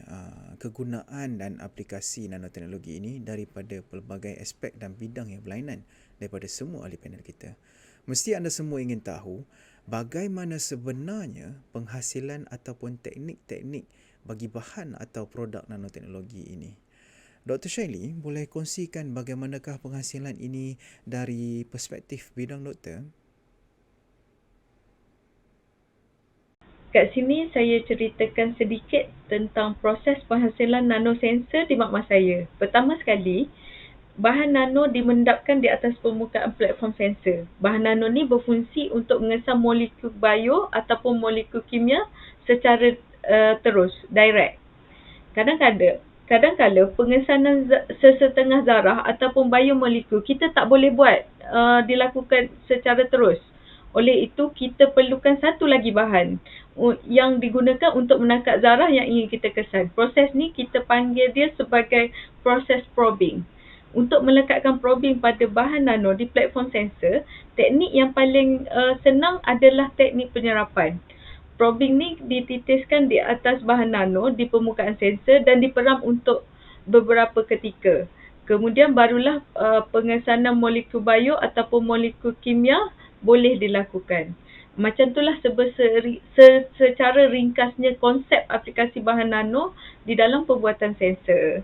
kegunaan dan aplikasi nanoteknologi ini daripada pelbagai aspek dan bidang yang berlainan daripada semua ahli panel kita. Mesti anda semua ingin tahu bagaimana sebenarnya penghasilan ataupun teknik-teknik bagi bahan atau produk nanoteknologi ini. Dr. Shaili, boleh kongsikan bagaimanakah penghasilan ini dari perspektif bidang doktor? Kat sini saya ceritakan sedikit tentang proses penghasilan nanosensor di makmal saya. Pertama sekali, bahan nano dimendapkan di atas permukaan platform sensor. Bahan nano ni berfungsi untuk mengesan molekul bio ataupun molekul kimia secara terus, direct. Kadang-kadang pengesanan sesetengah zarah ataupun biomolekul kita tak boleh buat dilakukan secara terus. Oleh itu, kita perlukan satu lagi bahan yang digunakan untuk menangkap zarah yang ingin kita kesan. Proses ni kita panggil dia sebagai proses probing. Untuk melekatkan probing pada bahan nano di platform sensor, teknik yang paling senang adalah teknik penyerapan. Probing ni dititiskan di atas bahan nano di permukaan sensor dan diperam untuk beberapa ketika. Kemudian barulah pengesanan molekul bio ataupun molekul kimia boleh dilakukan. Macam itulah secara ringkasnya konsep aplikasi bahan nano di dalam pembuatan sensor.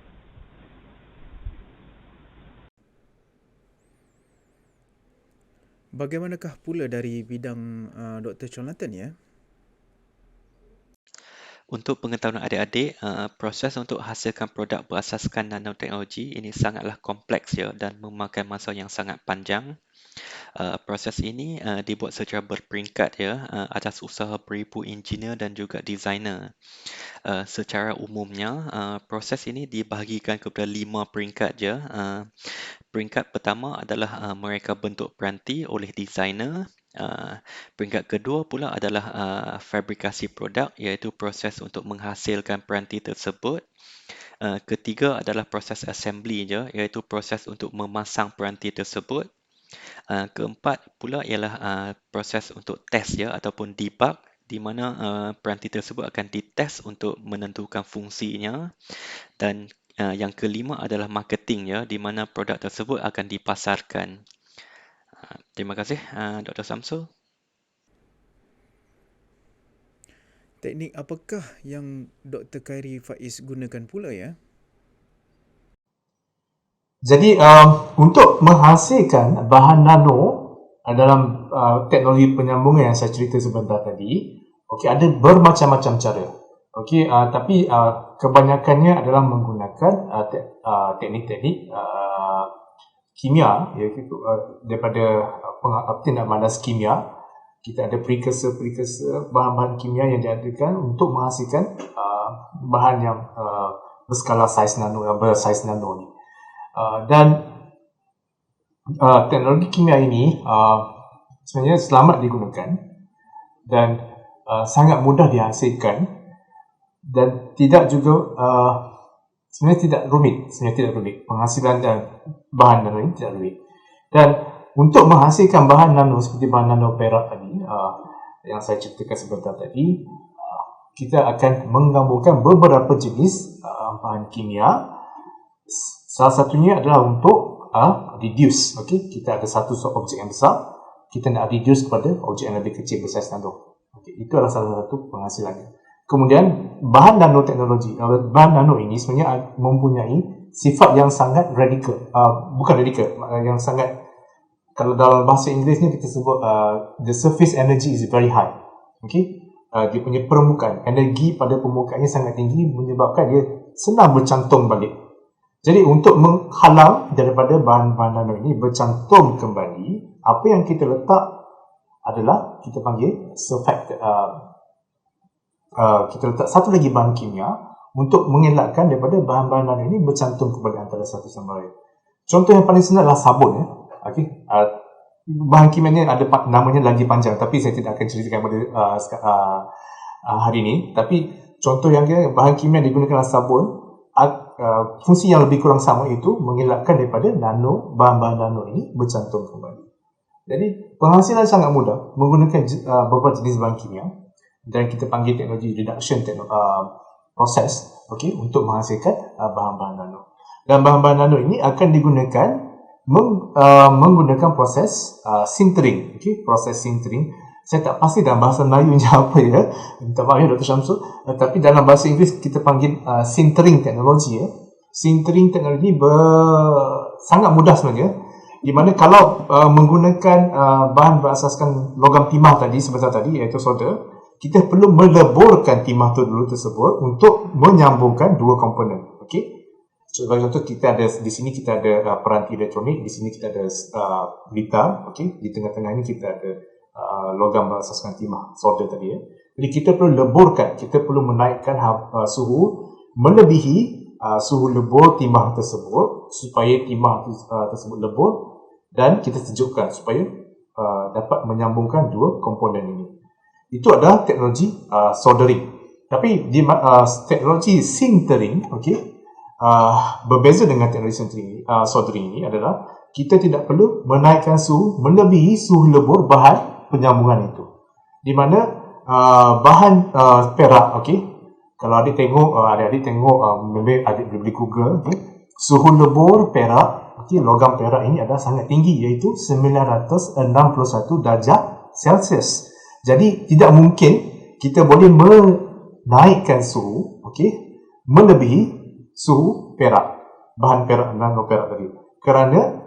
Bagaimanakah pula dari bidang Dr. Jonathan ya? Untuk pengetahuan adik-adik, proses untuk hasilkan produk berasaskan nanoteknologi ini sangatlah kompleks ya dan memakan masa yang sangat panjang. Proses ini dibuat secara berperingkat ya atas usaha beribu engineer dan juga designer. Secara umumnya, proses ini dibahagikan kepada 5 peringkat je. Peringkat pertama adalah mereka bentuk peranti oleh designer. Peringkat kedua pula adalah fabrikasi produk, iaitu proses untuk menghasilkan peranti tersebut. Ketiga adalah proses assembly je, iaitu proses untuk memasang peranti tersebut. Keempat pula ialah proses untuk test ya ataupun debug, di mana peranti tersebut akan dites untuk menentukan fungsinya. Dan yang kelima adalah marketing ya, di mana produk tersebut akan dipasarkan. Terima kasih Dr. Samsul. Teknik apakah yang Dr. Khairi Faiz gunakan pula ya? Jadi untuk menghasilkan bahan nano dalam teknologi penyambungan yang saya cerita sebentar tadi, ada bermacam-macam cara. Tapi kebanyakannya adalah menggunakan teknik-teknik kimia, iaitu daripada tindak manas kimia. Kita ada precursor bahan-bahan kimia yang diadakan untuk menghasilkan bahan yang berskala saiz nano, bersaiz nano ni. Dan teknologi kimia ini sebenarnya selamat digunakan dan sangat mudah dihasilkan dan tidak juga sebenarnya tidak rumit. Penghasilan bahan nano ini tidak rumit. Dan untuk menghasilkan bahan nano seperti bahan nano perak tadi yang saya ceritakan sebentar tadi, kita akan menggabungkan beberapa jenis bahan kimia. Salah satunya adalah untuk reduce. Kita ada satu objek yang besar, kita nak reduce kepada objek yang lebih kecil bersaiz nano. Itu adalah salah satu penghasilannya. Kemudian bahan nanoteknologi, bahan nano ini sebenarnya mempunyai sifat yang sangat radikal, yang sangat, kalau dalam bahasa Inggerisnya kita sebut the surface energy is very high. Dia punya permukaan, energi pada permukaannya sangat tinggi menyebabkan dia senang bercantum balik. Jadi untuk menghalang daripada bahan-bahan nano ini bercantum kembali, apa yang kita letak adalah kita panggil surfactant. Kita letak satu lagi bahan kimia untuk mengelakkan daripada bahan-bahan nano ini bercantum kembali antara satu sama lain. Contoh yang paling senang adalah sabun ya. Bahan kimia ni ada namanya lagi panjang, tapi saya tidak akan ceritakan pada hari ini. Tapi contoh yang bahan kimia digunakan adalah sabun. Fungsi yang lebih kurang sama itu mengelakkan daripada bahan-bahan nano ini bercantum kembali. Jadi penghasilan sangat mudah menggunakan beberapa jenis bahan kimia, dan kita panggil teknologi reduction proses untuk menghasilkan bahan-bahan nano. Dan bahan-bahan nano ini akan digunakan menggunakan proses sintering. Proses sintering, saya tak pasti dalam bahasa Melayunya apa ya, minta maaf ya Dr. Syamsul, tapi dalam bahasa Inggeris kita panggil sintering teknologi ya. Sintering teknologi sangat mudah sebenarnya, di mana kalau menggunakan bahan berasaskan logam timah tadi sebentar tadi, iaitu soda, kita perlu meleburkan timah tu dulu tersebut untuk menyambungkan dua komponen. Sebagai contoh, kita ada di sini kita ada peranti elektronik, di sini kita ada bita, di tengah-tengah ini kita ada logam berasaskan timah, solder tadi ya. Jadi kita perlu leburkan, kita perlu menaikkan suhu melebihi suhu lebur timah tersebut supaya timah tersebut lebur, dan kita sejukkan supaya dapat menyambungkan dua komponen ini. Itu adalah teknologi soldering. Tapi di teknologi sintering, berbeza dengan teknologi soldering ini adalah kita tidak perlu menaikkan suhu melebihi suhu lebur bahan penyambungan itu. Di mana bahan perak, kalau adik-adik tengok, adik boleh Google, suhu lebur perak, logam perak ini adalah sangat tinggi, iaitu 961 darjah Celsius. Jadi tidak mungkin kita boleh menaikkan suhu melebihi suhu perak, bahan perak, nano perak tadi, kerana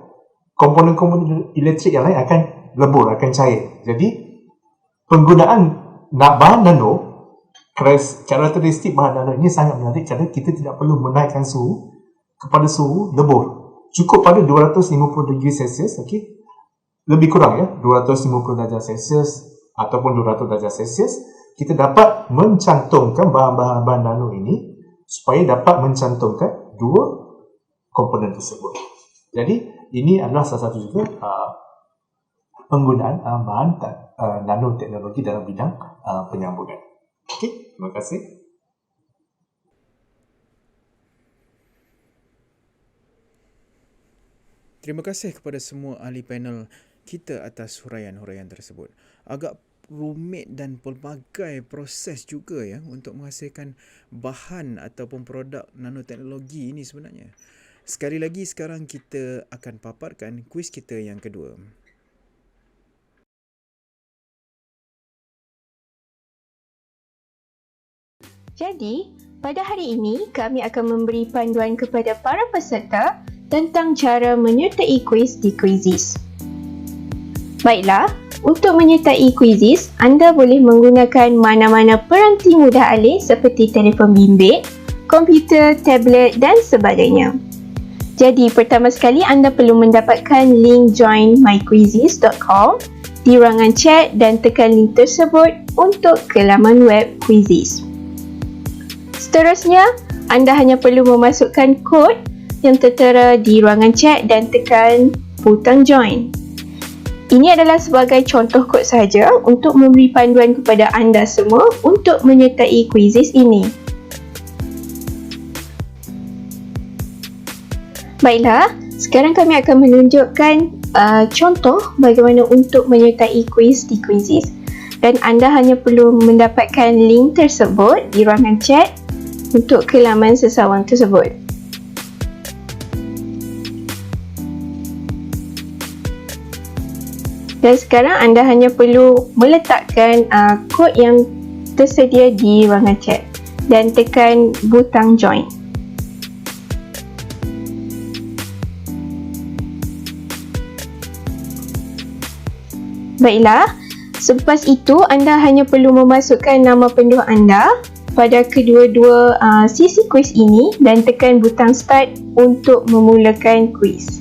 komponen-komponen elektrik yang lain akan lebur, akan cair. Jadi penggunaan bahan nano karakteristik bahan nano ini sangat menarik kerana kita tidak perlu menaikkan suhu kepada suhu lebur. Cukup pada 250 degree Celsius, okey. Lebih kurang ya, 250 darjah Celsius ataupun 200 darjah Celsius, kita dapat mencantumkan bahan-bahan nano ini supaya dapat mencantumkan dua komponen tersebut. Jadi, ini adalah salah satu juga penggunaan bahan nanoteknologi dalam bidang penyambungan. Okey, terima kasih. Terima kasih kepada semua ahli panel kita atas huraian-huraian tersebut. Agak rumit dan pelbagai proses juga ya untuk menghasilkan bahan ataupun produk nanoteknologi ini sebenarnya. Sekali lagi sekarang kita akan paparkan kuis kita yang kedua. Jadi, pada hari ini kami akan memberi panduan kepada para peserta tentang cara menyertai kuis di Quizizz. Baiklah, untuk menyertai Quizizz, anda boleh menggunakan mana-mana peranti mudah alih seperti telefon bimbit, komputer, tablet dan sebagainya. Jadi, pertama sekali anda perlu mendapatkan link join myquizizz.com di ruangan chat dan tekan link tersebut untuk ke laman web Quizizz. Seterusnya, anda hanya perlu memasukkan kod yang tertera di ruangan chat dan tekan butang join. Ini adalah sebagai contoh kod sahaja untuk memberi panduan kepada anda semua untuk menyertai Quizizz ini. Baiklah, sekarang kami akan menunjukkan contoh bagaimana untuk menyertai kuis di Quizizz. Dan anda hanya perlu mendapatkan link tersebut di ruangan chat untuk ke laman sesawang tersebut. Dan sekarang anda hanya perlu meletakkan kod yang tersedia di ruangan chat dan tekan butang join. Baiklah, selepas itu anda hanya perlu memasukkan nama penduh anda pada kedua-dua sesi kuis ini dan tekan butang start untuk memulakan kuis.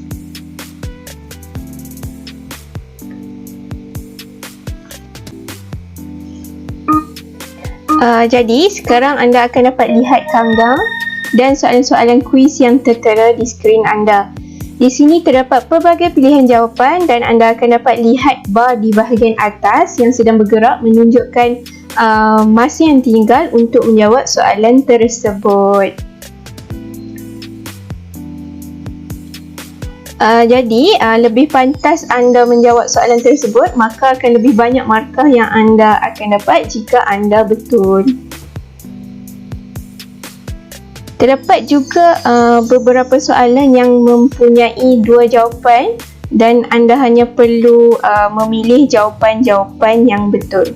Jadi sekarang anda akan dapat lihat countdown dan soalan-soalan kuis yang tertera di skrin anda. Di sini terdapat pelbagai pilihan jawapan dan anda akan dapat lihat bar di bahagian atas yang sedang bergerak menunjukkan masa yang tinggal untuk menjawab soalan tersebut. Jadi lebih pantas anda menjawab soalan tersebut, maka akan lebih banyak markah yang anda akan dapat jika anda betul. Terdapat juga beberapa soalan yang mempunyai dua jawapan dan anda hanya perlu memilih jawapan-jawapan yang betul.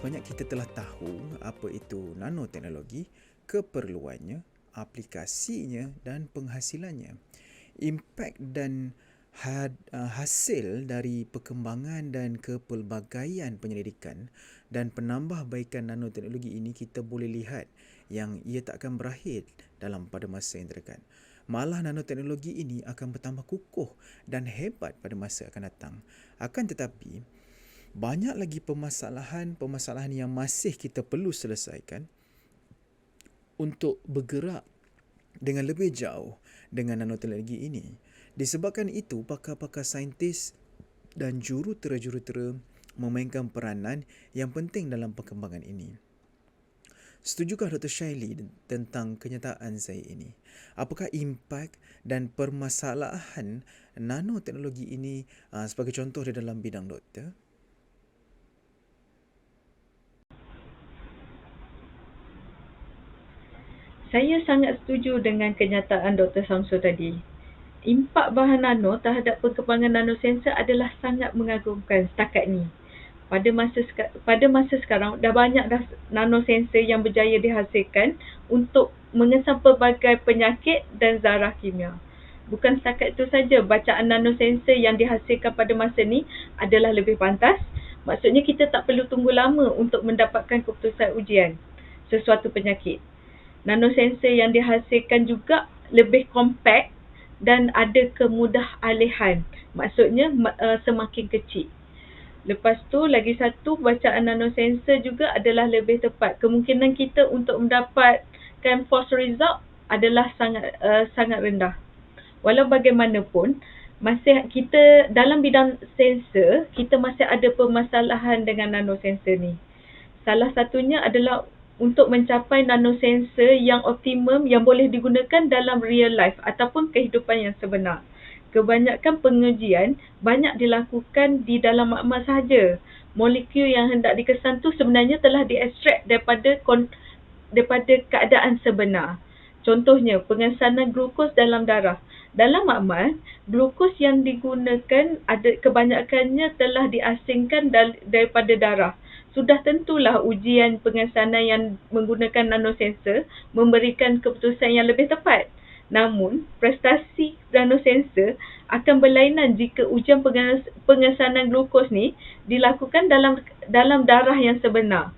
sebanyak kita telah tahu apa itu nanoteknologi, keperluannya, aplikasinya dan penghasilannya. Impak dan hasil dari perkembangan dan kepelbagaian penyelidikan dan penambahbaikan nanoteknologi ini kita boleh lihat yang ia tak akan berakhir pada masa yang terdekat. Malah nanoteknologi ini akan bertambah kukuh dan hebat pada masa akan datang. Akan tetapi, banyak lagi permasalahan yang masih kita perlu selesaikan untuk bergerak dengan lebih jauh dengan nanoteknologi ini. Disebabkan itu, pakar-pakar saintis dan jurutera-jurutera memainkan peranan yang penting dalam perkembangan ini. Setujukah Dr. Shaili tentang kenyataan saya ini? Apakah impak dan permasalahan nanoteknologi ini sebagai contoh di dalam bidang doktor? Saya sangat setuju dengan kenyataan Dr. Samsul tadi. Impak bahan nano terhadap perkembangan nanosensor adalah sangat mengagumkan setakat ni. Pada masa sekarang, dah banyak nanosensor yang berjaya dihasilkan untuk mengesan pelbagai penyakit dan zarah kimia. Bukan setakat itu saja, bacaan nanosensor yang dihasilkan pada masa ni adalah lebih pantas. Maksudnya kita tak perlu tunggu lama untuk mendapatkan keputusan ujian sesuatu penyakit. Nanosensor yang dihasilkan juga lebih kompak dan ada kemudahan. Maksudnya semakin kecil. Lepas tu lagi satu, bacaan nanosensor juga adalah lebih tepat. Kemungkinan kita untuk mendapatkan false result adalah sangat rendah. Walau bagaimanapun, masih kita dalam bidang sensor, kita masih ada permasalahan dengan nanosensor ni. Salah satunya adalah untuk mencapai nanosensor yang optimum yang boleh digunakan dalam real life ataupun kehidupan yang sebenar. Kebanyakan pengujian banyak dilakukan di dalam makmal sahaja. Molekul yang hendak dikesan tu sebenarnya telah diekstrak daripada keadaan sebenar. Contohnya, pengesanan glukos dalam darah. Dalam makmal, glukos yang digunakan kebanyakannya telah diasingkan daripada darah. Sudah tentulah ujian pengesanan yang menggunakan nanosensor memberikan keputusan yang lebih tepat. Namun, prestasi nanosensor akan berlainan jika ujian pengesanan glukos ni dilakukan dalam darah yang sebenar.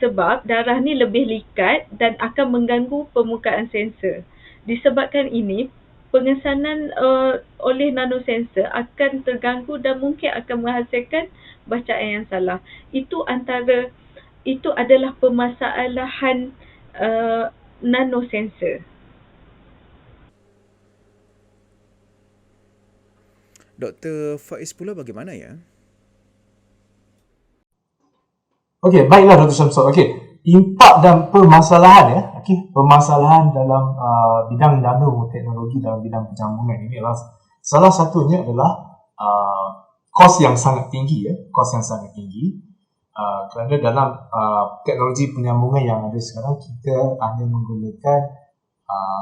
Sebab darah ni lebih likat dan akan mengganggu permukaan sensor. Disebabkan ini, pengesanan oleh nanosensor akan terganggu dan mungkin akan menghasilkan bacaan yang salah. Itu adalah permasalahan nanosensor. Dr. Faiz pula bagaimana ya? Okey, baiklah Dr. Syamsul. Okey, impak dan permasalahan ya. Okey, permasalahan dalam bidang nanoteknologi dalam bidang penjambungan ini adalah salah satunya adalah kos yang sangat tinggi ya, kos yang sangat tinggi. Kerana dalam teknologi penyambungan yang ada sekarang kita hanya menggunakan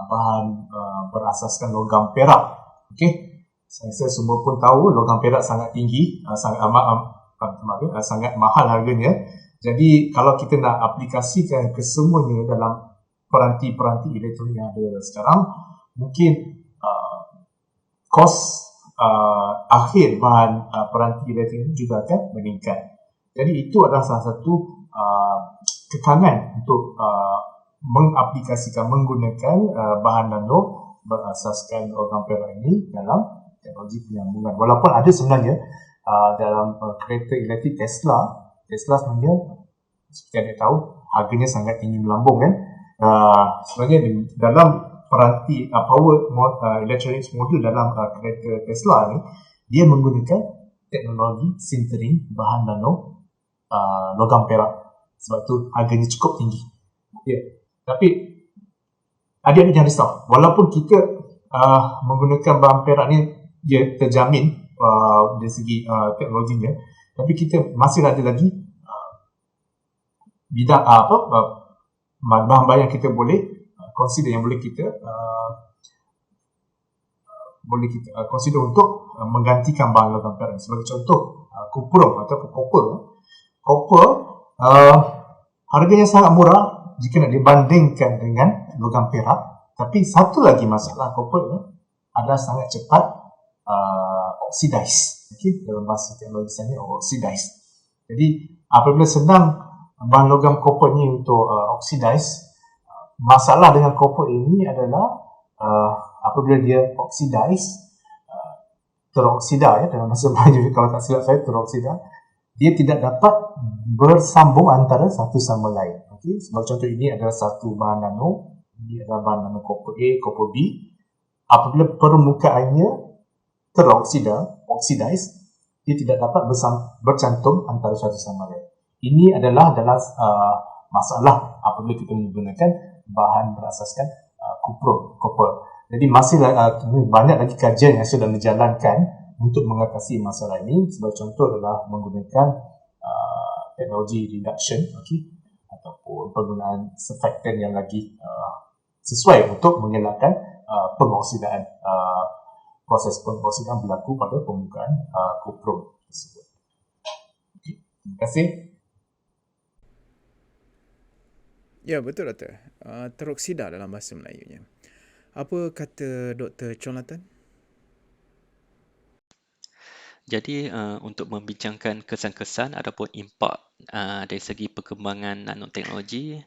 bahan berasaskan logam perak. Okey. Saya semua pun tahu logam perak sangat tinggi, sangat mahal harganya. Jadi kalau kita nak aplikasikan kesemuanya dalam peranti-peranti elektronik yang ada sekarang, mungkin kos akhir bahan peranti elektronik juga akan meningkat. Jadi itu adalah salah satu kekangan untuk mengaplikasikan, bahan nano berasaskan logam perak ini dalam teknologi penyambungan. Walaupun ada sebenarnya dalam kereta elektrik Tesla sebenarnya seperti anda tahu harganya sangat tinggi melambung kan. Sebenarnya dalam peranti power electronics module dalam kereta Tesla ni, dia menggunakan teknologi sintering bahan nano logam perak. Sebab tu harganya cukup tinggi. Ya. Tapi adik-adik jangan risau. Walaupun kita menggunakan bahan perak ni dia terjamin dari segi teknologinya, tapi kita masih ada lagi bidang bahan-bahan yang kita boleh consider, yang boleh kita consider untuk menggantikan bahan logam perak. Sebagai contoh, kuprum ataupun copper Harganya sangat murah jika nak dibandingkan dengan logam perak. Tapi satu lagi masalah copper adalah sangat cepat oxidize. Okay? Dalam bahasa teknologi saya oxidize. Jadi apabila senang bahan logam copper ni untuk oxidize, masalah dengan copper ini adalah apabila dia oxidize, teroksida dalam bahasa Melayu, kalau tak silap saya teroksida, dia tidak dapat bersambung antara satu sama lain. Okay? Sebagai contoh, ini adalah satu bahan nano, ini adalah bahan nano copper A, copper B. Apabila permukaannya oxidize, dia tidak dapat bercantum antara satu sama lain. Ini adalah masalah apabila kita menggunakan bahan berasaskan copper. Jadi masih banyak lagi kajian yang sudah dijalankan untuk mengatasi masalah ini. Sebagai contoh adalah menggunakan teknologi reduction, ataupun penggunaan surfactant yang lagi sesuai untuk mengelakkan pengoksidaan, proses pengoksidaan berlaku pada permukaan copper tersebut. Okay. Terima kasih. Ya, betul Doktor. Teroksida dalam bahasa Melayunya. Apa kata Dr. Jonathan? Jadi untuk membincangkan kesan-kesan ataupun impak dari segi perkembangan nanoteknologi,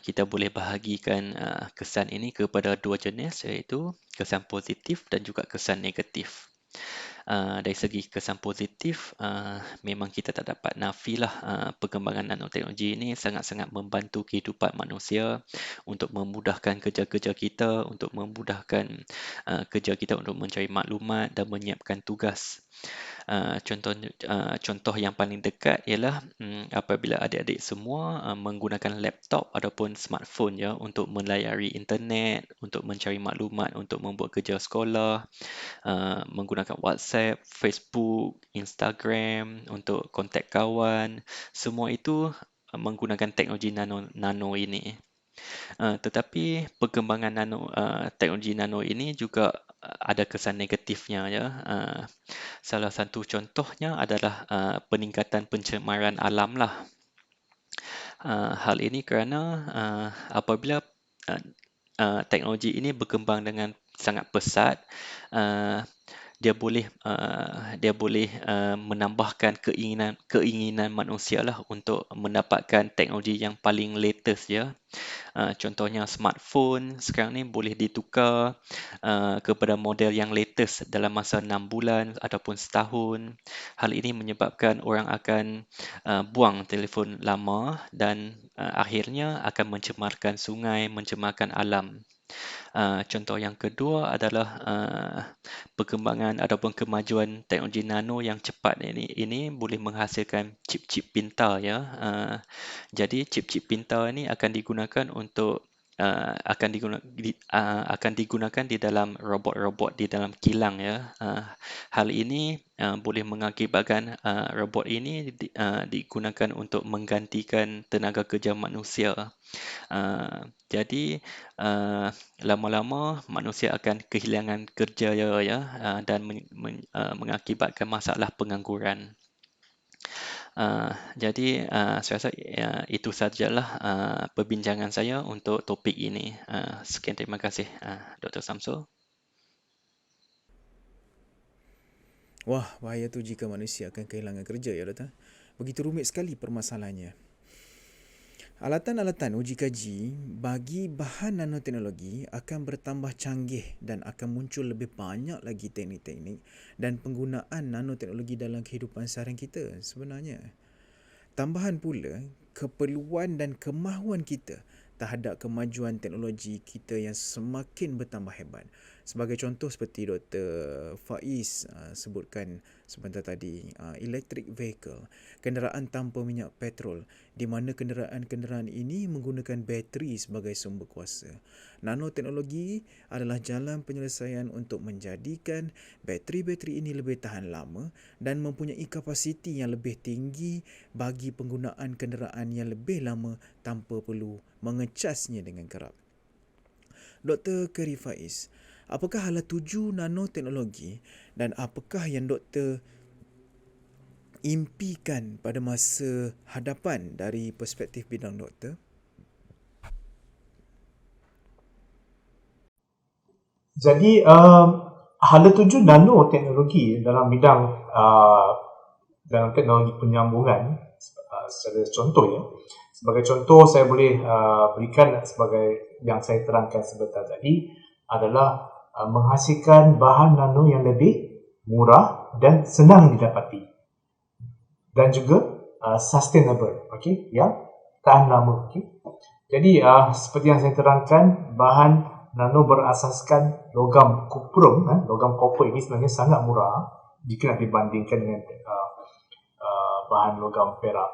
kita boleh bahagikan kesan ini kepada dua jenis, iaitu kesan positif dan juga kesan negatif. Dari segi kesan positif, memang kita tak dapat nafilah perkembangan nanoteknologi ini sangat-sangat membantu kehidupan manusia untuk memudahkan kerja-kerja kita, untuk memudahkan kerja kita untuk mencari maklumat dan menyiapkan tugas. Contoh yang paling dekat ialah apabila adik-adik semua menggunakan laptop ataupun smartphone untuk melayari internet, untuk mencari maklumat, untuk membuat kerja sekolah, menggunakan WhatsApp, Facebook, Instagram untuk kontak kawan. Semua itu menggunakan teknologi nano ini. Tetapi perkembangan teknologi nano ini juga ada kesan negatifnya Salah satu contohnya adalah peningkatan pencemaran alam lah. Hal ini kerana apabila teknologi ini berkembang dengan sangat pesat, dia boleh menambahkan keinginan manusia lah untuk mendapatkan teknologi yang paling latest Contohnya smartphone sekarang ni boleh ditukar kepada model yang latest dalam masa 6 bulan ataupun setahun. Hal ini menyebabkan orang akan buang telefon lama dan akhirnya akan mencemarkan sungai, mencemarkan alam. Contoh yang kedua adalah perkembangan ataupun kemajuan teknologi nano yang cepat ini boleh menghasilkan chip-chip pintar Jadi chip-chip pintar ini akan digunakan untuk akan digunakan di dalam robot-robot di dalam kilang Hal ini boleh mengakibatkan robot ini digunakan untuk menggantikan tenaga kerja manusia. Jadi lama-lama manusia akan kehilangan kerja dan mengakibatkan masalah pengangguran. Jadi saya rasa itu sajalah perbincangan saya untuk topik ini. Sekian, terima kasih Dr. Samsul. Wah, bahaya tu jika manusia akan kehilangan kerja Doktor. Begitu rumit sekali permasalahannya. Alatan-alatan uji kaji bagi bahan nanoteknologi akan bertambah canggih dan akan muncul lebih banyak lagi teknik-teknik dan penggunaan nanoteknologi dalam kehidupan seharian kita sebenarnya. Tambahan pula, keperluan dan kemahuan kita terhadap kemajuan teknologi kita yang semakin bertambah hebat. Sebagai contoh seperti Dr. Faiz sebutkan sebentar tadi, electric vehicle, kenderaan tanpa minyak petrol, di mana kenderaan-kenderaan ini menggunakan bateri sebagai sumber kuasa. Nanoteknologi adalah jalan penyelesaian untuk menjadikan bateri-bateri ini lebih tahan lama dan mempunyai kapasiti yang lebih tinggi bagi penggunaan kenderaan yang lebih lama tanpa perlu mengecasnya dengan kerap. Dr. Keri Faiz, apakah hala tuju nanoteknologi dan apakah yang Dr. impikan pada masa hadapan dari perspektif bidang doktor? Jadi hala tuju nanoteknologi dalam bidang dalam teknologi penyambungan secara contoh ya. Sebagai contoh saya boleh berikan sebagai yang saya terangkan sebentar tadi adalah menghasilkan bahan nano yang lebih murah dan senang didapati dan juga sustainable, okey, yang tahan lama, okey. Jadi seperti yang saya terangkan, bahan nano berasaskan logam kuprum, logam copper ini sebenarnya sangat murah jika nak dibandingkan dengan bahan logam perak.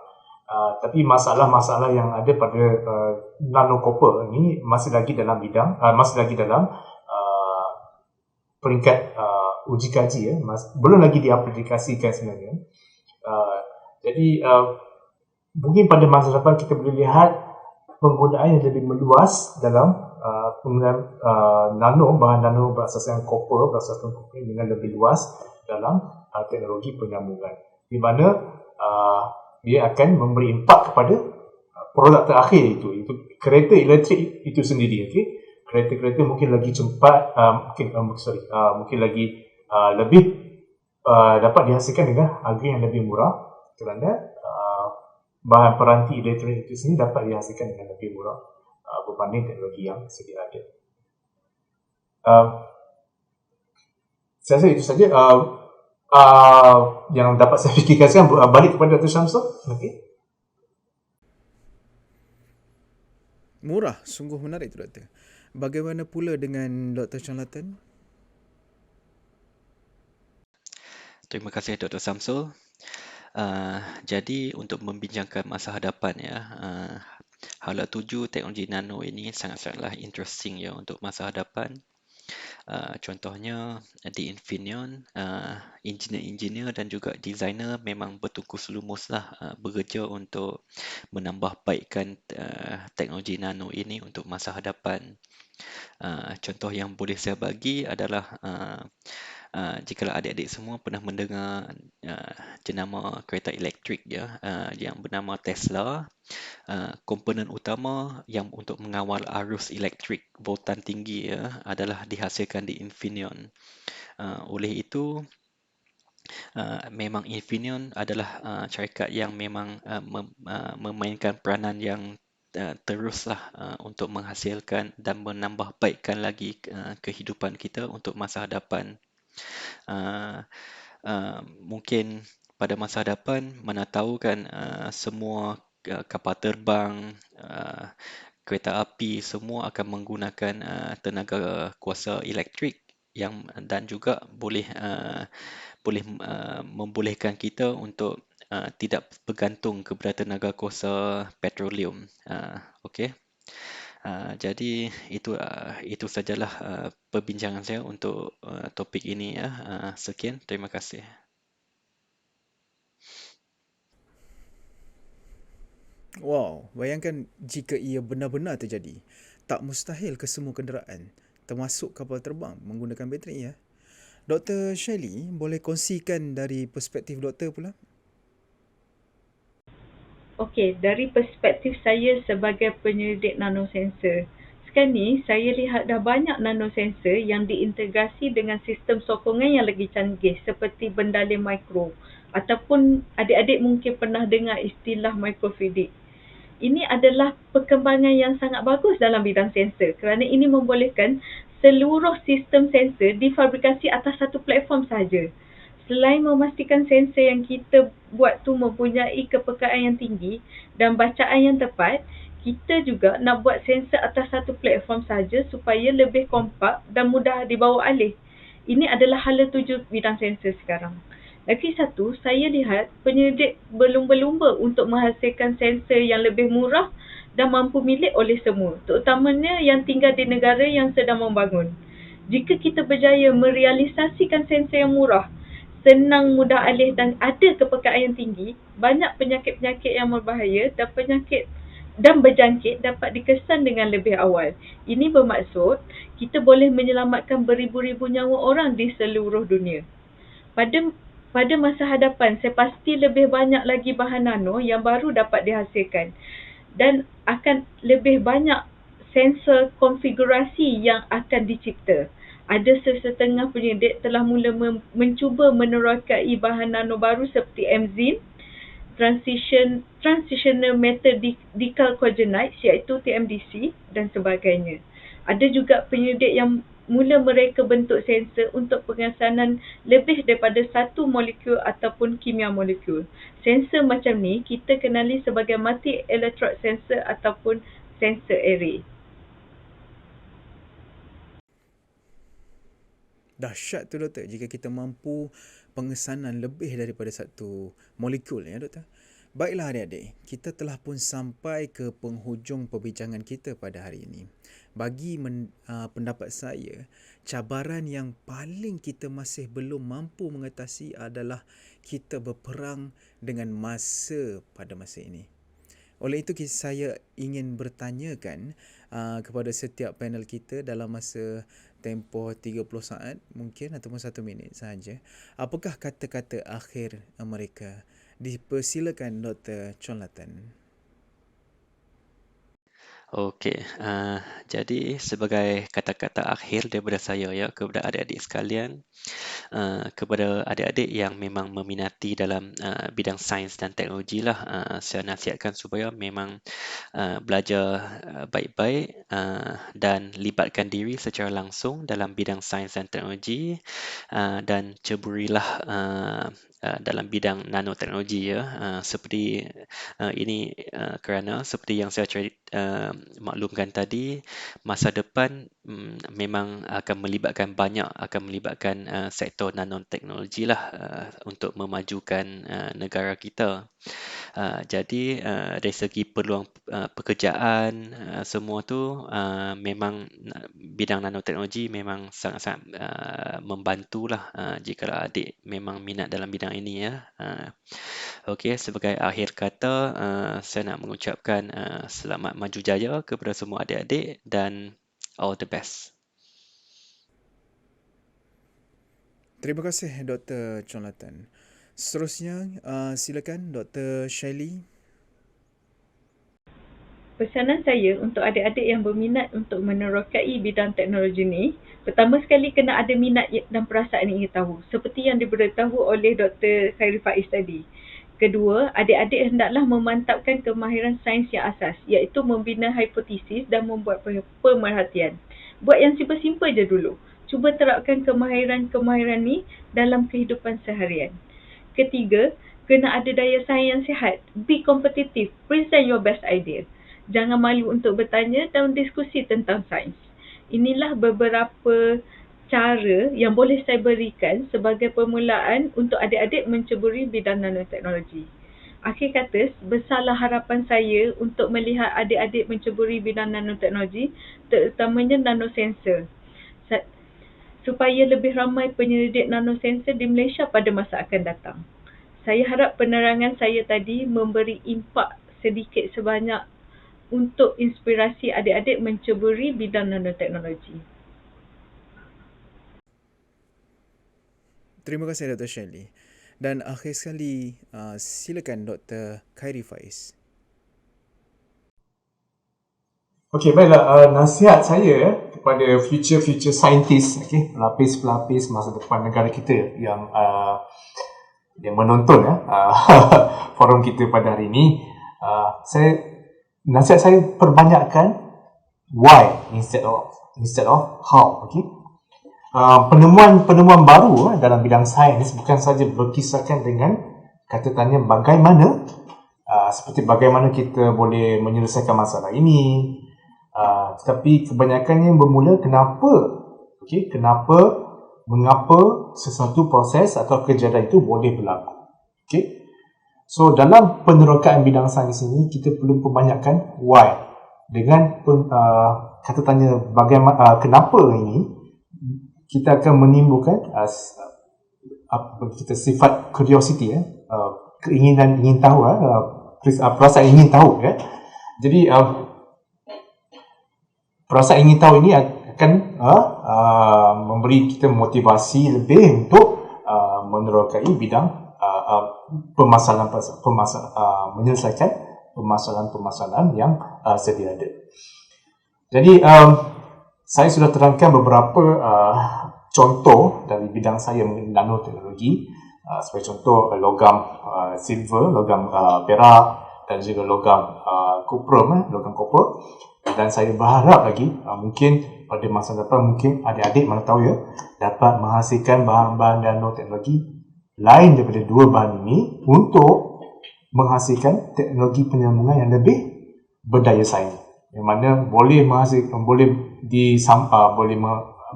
Tapi masalah-masalah yang ada pada nano copper ini masih lagi dalam peringkat uji kaji ya, belum lagi diaplikasikan sebenarnya. Jadi mungkin pada masa depan kita boleh lihat penggunaan yang lebih meluas dalam penggunaan bahan nano berasaskan copper dengan lebih luas dalam teknologi penyambungan, di mana dia akan memberi impak kepada produk terakhir itu kereta elektrik itu sendiri. Okay? Kereta-kereta mungkin lagi cepat, mungkin lagi lebih dapat dihasilkan dengan harga yang lebih murah kerana bahan peranti elektrik itu sendiri dapat dihasilkan dengan lebih murah berbanding teknologi yang sedia ada. Saya rasa itu saja yang dapat saya fikirkan sekarang. Balik kepada Dr. Syamsul. Okay. Murah, sungguh menarik tu doktor. Bagaimana pula dengan Dr. Jonathan? Terima kasih Dr. Samsul. Jadi untuk membincangkan masa hadapan ya, hala tuju teknologi nano ini sangat-sangatlah interesting ya untuk masa hadapan. Contohnya di Infineon, engineer-engineer dan juga designer memang bertungkus lumuslah bekerja untuk menambah baikkan teknologi nano ini untuk masa hadapan. Contoh yang boleh saya bagi adalah jikalau adik-adik semua pernah mendengar jenama kereta elektrik ya, yang bernama Tesla, komponen utama yang untuk mengawal arus elektrik voltan tinggi ya adalah dihasilkan di Infineon. Oleh itu memang Infineon adalah syarikat yang memang memainkan peranan yang teruslah untuk menghasilkan dan menambah baikkan lagi kehidupan kita untuk masa hadapan. Mungkin pada masa hadapan mana tahu kan semua kapal terbang, kereta api semua akan menggunakan tenaga kuasa elektrik yang dan juga boleh membolehkan kita untuk tidak bergantung kepada tenaga kuasa petroleum. Okey. Jadi itu sajalah perbincangan saya untuk topik ini ya. Sekian, terima kasih. Wow, bayangkan jika ia benar-benar terjadi. Tak mustahil kesemua kenderaan, termasuk kapal terbang, menggunakan bateri ya. Dr. Shirley, boleh kongsikan dari perspektif doktor pula? Okey, dari perspektif saya sebagai penyelidik nanosensor, sekarang ni saya lihat dah banyak nanosensor yang diintegrasi dengan sistem sokongan yang lagi canggih seperti bendalin mikro ataupun adik-adik mungkin pernah dengar istilah microfluidic. Ini adalah perkembangan yang sangat bagus dalam bidang sensor kerana ini membolehkan seluruh sistem sensor difabrikasi atas satu platform sahaja. Selain memastikan sensor yang kita buat tu mempunyai kepekaan yang tinggi dan bacaan yang tepat, kita juga nak buat sensor atas satu platform saja supaya lebih kompak dan mudah dibawa alih. Ini adalah hala tuju bidang sensor sekarang. Lagi satu, saya lihat penyelidik berlumba-lumba untuk menghasilkan sensor yang lebih murah dan mampu milik oleh semua, terutamanya yang tinggal di negara yang sedang membangun. Jika kita berjaya merealisasikan sensor yang murah, senang, mudah alih dan ada kepekaan yang tinggi, banyak penyakit-penyakit yang berbahaya dan berjangkit dapat dikesan dengan lebih awal. Ini bermaksud kita boleh menyelamatkan beribu-ribu nyawa orang di seluruh dunia. Pada pada masa hadapan saya pasti lebih banyak lagi bahan nano yang baru dapat dihasilkan dan akan lebih banyak sensor konfigurasi yang akan dicipta. Ada sesetengah penyidik telah mula mencuba menerokai bahan nano baru seperti MZIN, Transitional Metal Dicalcogenide iaitu TMDC dan sebagainya. Ada juga penyidik yang mula mereka bentuk sensor untuk pengesanan lebih daripada satu molekul ataupun kimia molekul. Sensor macam ni kita kenali sebagai multi-electrode sensor ataupun sensor array. Dahsyat tu doktor jika kita mampu pengesanan lebih daripada satu molekul ya doktor. Baiklah adik-adik, kita telah pun sampai ke penghujung perbincangan kita pada hari ini. Bagi pendapat saya, cabaran yang paling kita masih belum mampu mengatasi adalah kita berperang dengan masa pada masa ini. Oleh itu saya ingin bertanyakan kepada setiap panel kita dalam masa tempoh 30 saat mungkin ataupun 1 minit sahaja. Apakah kata-kata akhir mereka? Dipersilakan Dr. Jonathan. Okey, jadi sebagai kata-kata akhir daripada saya ya kepada adik-adik sekalian, kepada adik-adik yang memang meminati dalam bidang sains dan teknologi lah, saya nasihatkan supaya memang belajar baik-baik dan libatkan diri secara langsung dalam bidang sains dan teknologi dan ceburilah dalam bidang nanoteknologi ya, seperti ini kerana seperti yang saya maklumkan tadi, masa depan memang akan melibatkan sektor nanoteknologi lah untuk memajukan negara kita. Jadi dari segi peluang pekerjaan semua tu memang bidang nanoteknologi memang sangat-sangat membantulah jika adik memang minat dalam bidang ini ya. Okey, sebagai akhir kata saya nak mengucapkan selamat maju jaya kepada semua adik-adik dan all the best. Terima kasih Dr. Jonathan. Seterusnya silakan Dr. Shaili. Pesanan saya untuk adik-adik yang berminat untuk menerokai bidang teknologi ni, pertama sekali kena ada minat dan perasaan ingin tahu, seperti yang diberitahu oleh Dr. Khairi Faiz tadi. Kedua, adik-adik hendaklah memantapkan kemahiran sains yang asas, iaitu membina hipotesis dan membuat pemerhatian. Buat yang simple-simple je dulu. Cuba terapkan kemahiran-kemahiran ni dalam kehidupan seharian. Ketiga, kena ada daya saing yang sihat. Be competitive. Present your best idea. Jangan malu untuk bertanya dan diskusi tentang sains. Inilah beberapa cara yang boleh saya berikan sebagai permulaan untuk adik-adik menceburi bidang nanoteknologi. Akhir kata, besarlah harapan saya untuk melihat adik-adik menceburi bidang nanoteknologi, terutamanya nanosensor, supaya lebih ramai penyelidik nanosensor di Malaysia pada masa akan datang. Saya harap penerangan saya tadi memberi impak sedikit sebanyak untuk inspirasi adik-adik menceburi bidang nanoteknologi. Terima kasih Dr. Shaili. Dan akhir sekali, silakan Dr. Khairi Faiz. Okey, baiklah. Nasihat saya kepada future scientist, pelapis-pelapis masa depan negara kita yang menonton forum kita pada hari ini, nasihat saya perbanyakkan why instead of how. Okey. Penemuan baru dalam bidang sains bukan saja berkisarkan dengan kata tanya bagaimana, seperti bagaimana kita boleh menyelesaikan masalah ini, tetapi kebanyakannya bermula mengapa sesuatu proses atau kejadian itu boleh berlaku. Okey. So dalam penerokaan bidang sains ini kita perlu perbanyakkan why dengan kata tanya bagaimana, kenapa ini, kita akan menimbulkan sifat curiosity, keinginan ingin tahu, perasaan ingin tahu. Jadi perasaan ingin tahu ini akan memberi kita motivasi lebih untuk menerokai bidang menyelesaikan permasalahan-permasalahan yang sedia ada. Jadi saya sudah terangkan beberapa contoh dari bidang saya mengenai nanoteknologi. Sebagai contoh logam silver, logam perak dan juga logam kuprum, logam copper. Dan saya berharap lagi mungkin pada masa depan mungkin adik-adik mana tahu ya dapat menghasilkan bahan-bahan nanoteknologi lain daripada dua bahan ini untuk menghasilkan teknologi penyambungan yang lebih berdaya saing, yang mana boleh menghasilkan, boleh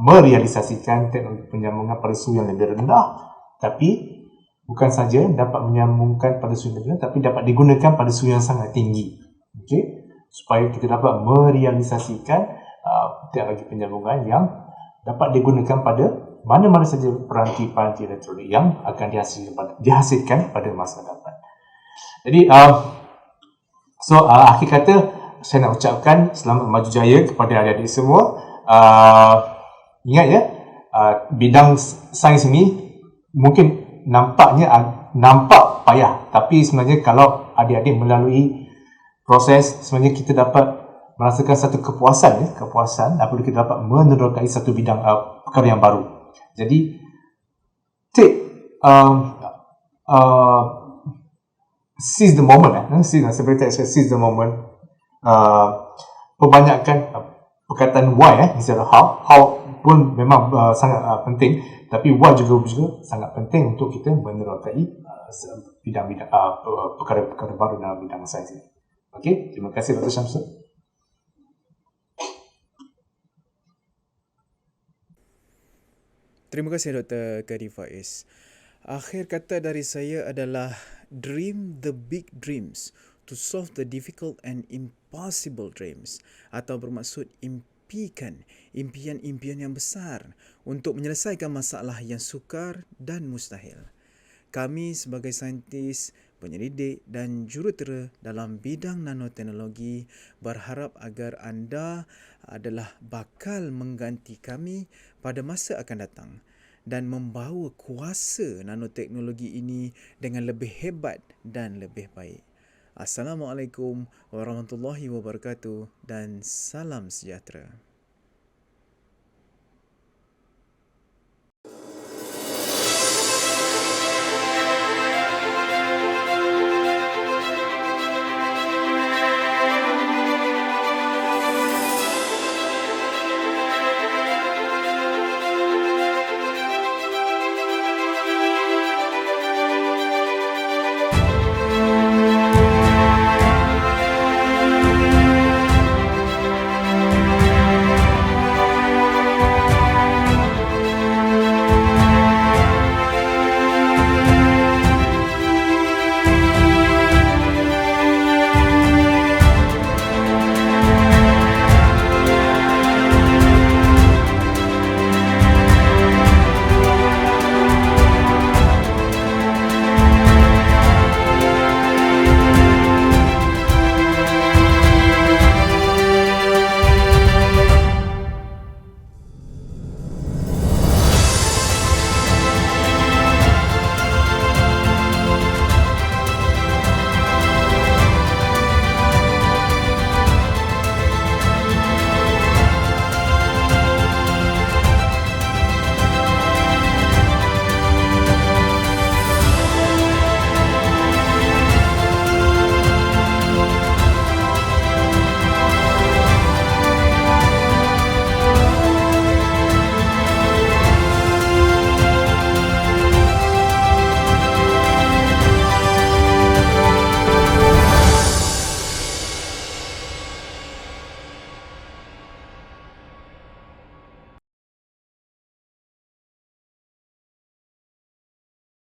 merealisasikan teknologi penyambungan pada suhu yang lebih rendah, tapi bukan saja dapat menyambungkan pada suhu yang rendah, tapi dapat digunakan pada suhu yang sangat tinggi. Okey, supaya kita dapat merealisasikan teknologi penyambungan yang dapat digunakan pada mana-mana saja peranti-peranti elektronik yang akan dihasilkan pada masa depan. Jadi, akhir kata saya nak ucapkan selamat maju jaya kepada adik-adik semua. Ingat ya, bidang sains ini mungkin nampak payah, tapi sebenarnya kalau adik-adik melalui proses, sebenarnya kita dapat merasakan satu kepuasan apabila kita dapat menerokai satu bidang perkara yang baru. Jadi seize the moment, seize the moment. Perbanyakan perkataan why instead of how pun memang sangat penting, tapi why juga sangat penting untuk kita menerokai bidang-bidang perkara-perkara baru dalam bidang sains ini. Okey, terima kasih Dr. Syamsul. Terima kasih Dr. Kadi Faiz. Akhir kata dari saya adalah dream the big dreams to solve the difficult and impossible dreams, atau bermaksud impikan impian-impian yang besar untuk menyelesaikan masalah yang sukar dan mustahil. Kami sebagai saintis, penyelidik dan jurutera dalam bidang nanoteknologi berharap agar anda adalah bakal mengganti kami pada masa akan datang dan membawa kuasa nanoteknologi ini dengan lebih hebat dan lebih baik. Assalamualaikum warahmatullahi wabarakatuh dan salam sejahtera.